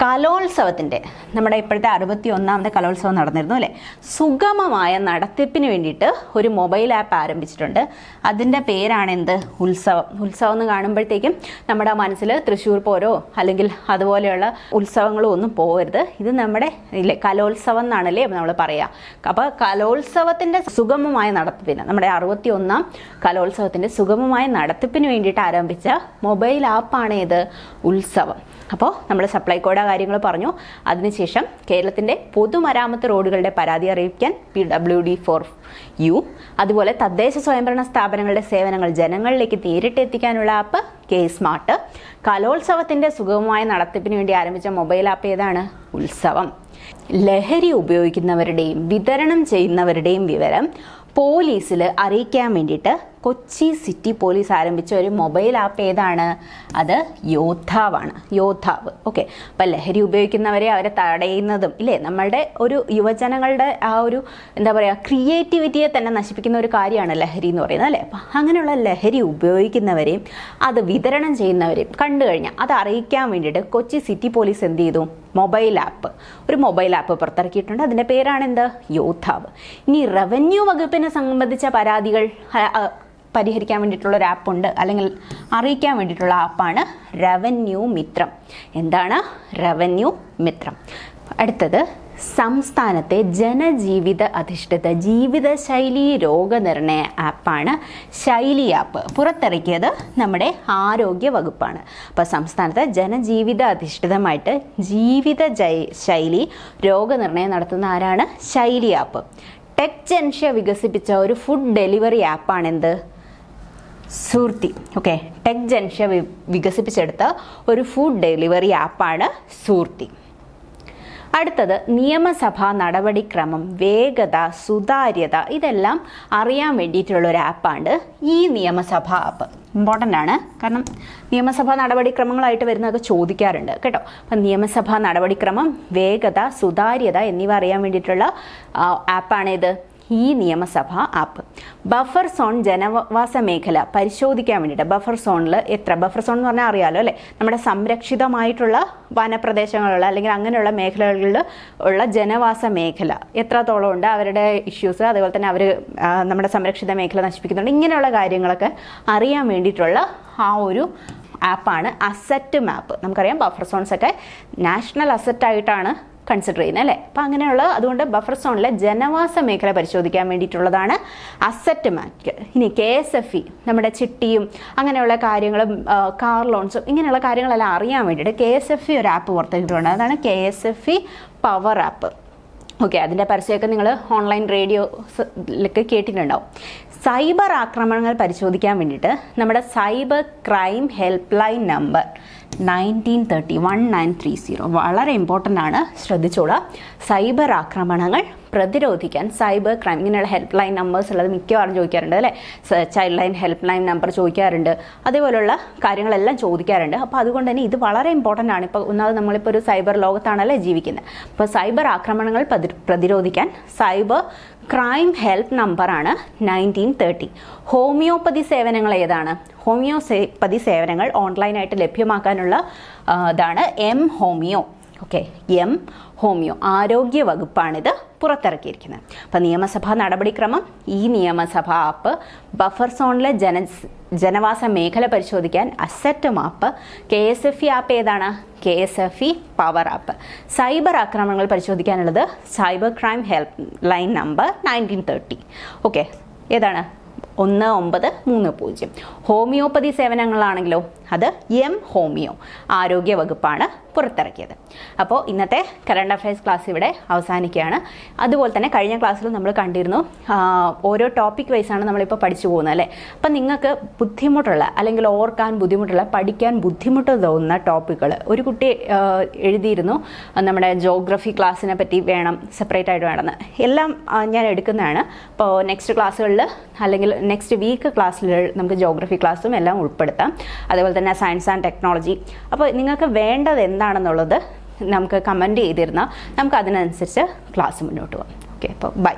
കലോത്സവത്തിൻ്റെ, നമ്മുടെ ഇപ്പോഴത്തെ 61ാമത്തെ കലോത്സവം നടന്നിരുന്നു അല്ലേ? സുഗമമായ നടത്തിപ്പിന് വേണ്ടിയിട്ട് ഒരു മൊബൈൽ ആപ്പ് ആരംഭിച്ചിട്ടുണ്ട്. അതിൻ്റെ പേരാണ് എന്ത്? ഉത്സവം. ഉത്സവം എന്ന് കാണുമ്പോഴത്തേക്കും നമ്മുടെ മനസ്സിൽ തൃശ്ശൂർ പോരോ അല്ലെങ്കിൽ അതുപോലെയുള്ള ഉത്സവങ്ങളും ഒന്നും പോകരുത്. ഇത് നമ്മുടെ ഇല്ലേ കലോത്സവം എന്നാണല്ലേ നമ്മൾ പറയുക. അപ്പോൾ കലോത്സവത്തിൻ്റെ സുഗമമായ നടത്തിപ്പിന്, നമ്മുടെ 61ാം കലോത്സവത്തിൻ്റെ സുഗമമായ നടത്തിപ്പിന് വേണ്ടിയിട്ട് ആരംഭിച്ച മൊബൈൽ ആപ്പാണ് ഏത്? ഉത്സവം. അപ്പോൾ നമ്മൾ സപ്ലൈകോയുടെ കാര്യങ്ങൾ പറഞ്ഞു. അതിനുശേഷം കേരളത്തിൻ്റെ പൊതുമരാമത്ത് റോഡുകളുടെ പരാതി അറിയിക്കാൻ PWD4U. അതുപോലെ തദ്ദേശ സ്വയംഭരണ സ്ഥാപനങ്ങളുടെ സേവനങ്ങൾ ജനങ്ങളിലേക്ക് നേരിട്ട് എത്തിക്കാനുള്ള ആപ്പ് K-സ്മാർട്ട്. കലോത്സവത്തിൻ്റെ സുഗമമായ നടത്തിപ്പിന് വേണ്ടി ആരംഭിച്ച മൊബൈൽ ആപ്പ് ഏതാണ്? ഉത്സവം. ലഹരി ഉപയോഗിക്കുന്നവരുടെയും വിതരണം ചെയ്യുന്നവരുടെയും വിവരം പോലീസിൽ അറിയിക്കാൻ വേണ്ടിയിട്ട് കൊച്ചി സിറ്റി പോലീസ് ആരംഭിച്ച ഒരു മൊബൈൽ ആപ്പ് ഏതാണ്? അത് യോദ്ധാവാണ്. യോദ്ധാവ്. ഓക്കെ. അപ്പം ലഹരി ഉപയോഗിക്കുന്നവരെ അവരെ തടയുന്നതും ഇല്ലേ, നമ്മളുടെ ഒരു യുവജനങ്ങളുടെ ആ ഒരു എന്താ പറയുക ക്രിയേറ്റിവിറ്റിയെ തന്നെ നശിപ്പിക്കുന്ന ഒരു കാര്യമാണ് ലഹരി എന്ന് പറയുന്നത് അല്ലേ. അപ്പം അങ്ങനെയുള്ള ലഹരി ഉപയോഗിക്കുന്നവരെയും അത് വിതരണം ചെയ്യുന്നവരെയും കണ്ടു കഴിഞ്ഞാൽ അത് അറിയിക്കാൻ വേണ്ടിയിട്ട് കൊച്ചി സിറ്റി പോലീസ് എന്ത് ചെയ്തു? ഒരു മൊബൈൽ ആപ്പ് പുറത്തിറക്കിയിട്ടുണ്ട്. അതിൻ്റെ പേരാണ് എന്ത്? യോദ്ധാവ്. ഇനി റവന്യൂ വകുപ്പിനെ സംബന്ധിച്ച പരാതികൾ പരിഹരിക്കാൻ വേണ്ടിയിട്ടുള്ള ഒരു ആപ്പുണ്ട്, അല്ലെങ്കിൽ അറിയിക്കാൻ വേണ്ടിയിട്ടുള്ള ആപ്പാണ് റവന്യൂ മിത്രം. എന്താണ് റവന്യൂ മിത്രം? അടുത്തത് സംസ്ഥാനത്തെ ജനജീവിത അധിഷ്ഠിത ജീവിതശൈലി രോഗനിർണയ ആപ്പാണ് ശൈലി ആപ്പ്. പുറത്തിറക്കിയത് നമ്മുടെ ആരോഗ്യ വകുപ്പാണ്. അപ്പോൾ സംസ്ഥാനത്തെ ജനജീവിത അധിഷ്ഠിതമായിട്ട് ശൈലി രോഗനിർണയം നടത്തുന്ന ആരാണ്? ശൈലി ആപ്പ്. ടെക് ജൻഷ്യ വികസിപ്പിച്ച ഒരു ഫുഡ് ഡെലിവറി ആപ്പാണ് എന്ത്? സൂർത്തി. ഓക്കെ. ടെക് ജൻഷ്യ വികസിപ്പിച്ചെടുത്ത ഒരു ഫുഡ് ഡെലിവറി ആപ്പാണ് സൂർത്തി. അടുത്തത് നിയമസഭാ നടപടിക്രമം, വേഗത, സുതാര്യത ഇതെല്ലാം അറിയാൻ വേണ്ടിയിട്ടുള്ള ഒരു ആപ്പാണ് ഈ നിയമസഭാ ആപ്പ്. ഇമ്പോർട്ടൻ്റ് ആണ്, കാരണം നിയമസഭാ നടപടിക്രമങ്ങളായിട്ട് വരുന്നതൊക്കെ ചോദിക്കാറുണ്ട് കേട്ടോ. അപ്പം നിയമസഭാ നടപടിക്രമം, വേഗത, സുതാര്യത എന്നിവ അറിയാൻ വേണ്ടിയിട്ടുള്ള ആപ്പാണിത് ഈ നിയമസഭാ ആപ്പ്. ബഫർ സോൺ ജനവാസ മേഖല പരിശോധിക്കാൻ വേണ്ടിയിട്ട് ബഫർ സോണിൽ ബഫർ സോൺ എന്ന് പറഞ്ഞാൽ അറിയാലോ അല്ലേ, നമ്മുടെ സംരക്ഷിതമായിട്ടുള്ള വനപ്രദേശങ്ങളുള്ള അല്ലെങ്കിൽ അങ്ങനെയുള്ള മേഖലകളിൽ ഉള്ള ജനവാസ മേഖല എത്രത്തോളം ഉണ്ട്, അവരുടെ ഇഷ്യൂസ്, അതുപോലെ തന്നെ അവർ നമ്മുടെ സംരക്ഷിത മേഖല നശിപ്പിക്കുന്നുണ്ട്, ഇങ്ങനെയുള്ള കാര്യങ്ങളൊക്കെ അറിയാൻ വേണ്ടിയിട്ടുള്ള ആ ഒരു ആപ്പാണ് അസറ്റ് മാപ്പ്. നമുക്കറിയാം ബഫർ സോൺസ് ഒക്കെ നാഷണൽ അസറ്റായിട്ടാണ് കൺസിഡർ ചെയ്യുന്നത് അല്ലേ. അപ്പം അങ്ങനെയുള്ള അതുകൊണ്ട് ബഫർ സോണിലെ ജനവാസ മേഖല പരിശോധിക്കാൻ വേണ്ടിയിട്ടുള്ളതാണ് അസറ്റ് മാപ്പ്. ഇനി KSFE നമ്മുടെ ചിട്ടിയും അങ്ങനെയുള്ള കാര്യങ്ങളും കാർ ലോൺസും ഇങ്ങനെയുള്ള കാര്യങ്ങളെല്ലാം അറിയാൻ വേണ്ടിയിട്ട് KSFE ഒരു ആപ്പ് പുറത്തിറക്കിയിട്ടുണ്ട്. അതാണ് KSFE പവർ ആപ്പ്. ഓക്കെ. അതിൻ്റെ പരസ്യമൊക്കെ നിങ്ങൾ ഓൺലൈൻ റേഡിയോയിലൊക്കെ കേട്ടിട്ടുണ്ടാവും. സൈബർ ആക്രമണങ്ങൾ പരിശോധിക്കാൻ വേണ്ടിയിട്ട് നമ്മുടെ cyber crime help line number 1930 വളരെ ഇമ്പോർട്ടൻ്റ് ആണ്, ശ്രദ്ധിച്ചോളാം. സൈബർ ആക്രമണങ്ങൾ പ്രതിരോധിക്കാൻ സൈബർ ക്രൈം ഇങ്ങനെയുള്ള ഹെൽപ്പ് ലൈൻ നമ്പേഴ്സ് ഉള്ളത് മിക്കവാറും ചോദിക്കാറുണ്ട് അല്ലേ. Child line help line number ചോദിക്കാറുണ്ട്, അതേപോലുള്ള കാര്യങ്ങളെല്ലാം ചോദിക്കാറുണ്ട്. അപ്പോൾ അതുകൊണ്ട് തന്നെ ഇത് വളരെ ഇമ്പോർട്ടൻ്റ് ആണ്. ഇപ്പോൾ ഒന്നാമത് നമ്മളിപ്പോൾ ഒരു സൈബർ ലോകത്താണല്ലേ ജീവിക്കുന്നത്. അപ്പോൾ സൈബർ ആക്രമണങ്ങൾ പ്രതിരോധിക്കാൻ സൈബർ ക്രൈം ഹെൽപ്പ് നമ്പറാണ് 1930. ഹോമിയോപ്പതി സേവനങ്ങൾ ഏതാണ്? ഹോമിയോപ്പതി സേവനങ്ങൾ ഓൺലൈനായിട്ട് ലഭ്യമാക്കാനുള്ള ഇതാണ് M-Homeo. ഓക്കെ. M-Homeo ആരോഗ്യ വകുപ്പാണിത് പുറത്തിറക്കിയിരിക്കുന്നത്. അപ്പോൾ നിയമസഭാ നടപടിക്രമം, ഈ നിയമസഭാ ആപ്പ്, ബഫർ സോണിലെ ജനവാസ മേഖല പരിശോധിക്കാൻ അസറ്റ് മാപ്പ്, KSFE ആപ്പ് ഏതാണ്? KSFE power app. സൈബർ ആക്രമണങ്ങൾ പരിശോധിക്കാനുള്ളത് cyber crime help line number 1930. Okay. ഏതാണ്? 1930. ഹോമിയോപ്പതി സേവനങ്ങളാണെങ്കിലോ അത് M-Homeo ആരോഗ്യ വകുപ്പാണ് പുറത്തിറക്കിയത്. അപ്പോൾ ഇന്നത്തെ കറണ്ട് അഫയേഴ്സ് ക്ലാസ് ഇവിടെ അവസാനിക്കുകയാണ്. അതുപോലെ തന്നെ കഴിഞ്ഞ ക്ലാസ്സിൽ നമ്മൾ കണ്ടിരുന്നു ഓരോ ടോപ്പിക് വൈസാണ് നമ്മളിപ്പോൾ പഠിച്ചു പോകുന്നത് അല്ലേ. അപ്പം നിങ്ങൾക്ക് ബുദ്ധിമുട്ടുള്ള അല്ലെങ്കിൽ ഓർക്കാൻ ബുദ്ധിമുട്ടുള്ള പഠിക്കാൻ ബുദ്ധിമുട്ട് തോന്നുന്ന ടോപ്പിക്കുകൾ ഒരു കുട്ടി എഴുതിയിരുന്നു, നമ്മുടെ ജോഗ്രഫി ക്ലാസ്സിനെ പറ്റി വേണം സെപ്പറേറ്റ് ആയിട്ട് വേണമെന്ന്. എല്ലാം ഞാൻ എടുക്കുന്നതാണ്. അപ്പോൾ നെക്സ്റ്റ് ക്ലാസ്സുകളിൽ അല്ലെങ്കിൽ നെക്സ്റ്റ് വീക്ക് ക്ലാസ്സിൽ നമുക്ക് ജോഗ്രഫി ക്ലാസ്സും എല്ലാം ഉൾപ്പെടുത്താം. അതുപോലെ തന്നെ സയൻസ് ആൻഡ് ടെക്നോളജി. അപ്പോൾ നിങ്ങൾക്ക് വേണ്ടത് എന്താണെന്നുള്ളത് നമുക്ക് കമൻറ്റ് ചെയ്തിരുന്നാൽ നമുക്ക് അതിനനുസരിച്ച് ക്ലാസ് മുന്നോട്ട് പോകാം. ഓക്കെ. അപ്പോൾ ബൈ.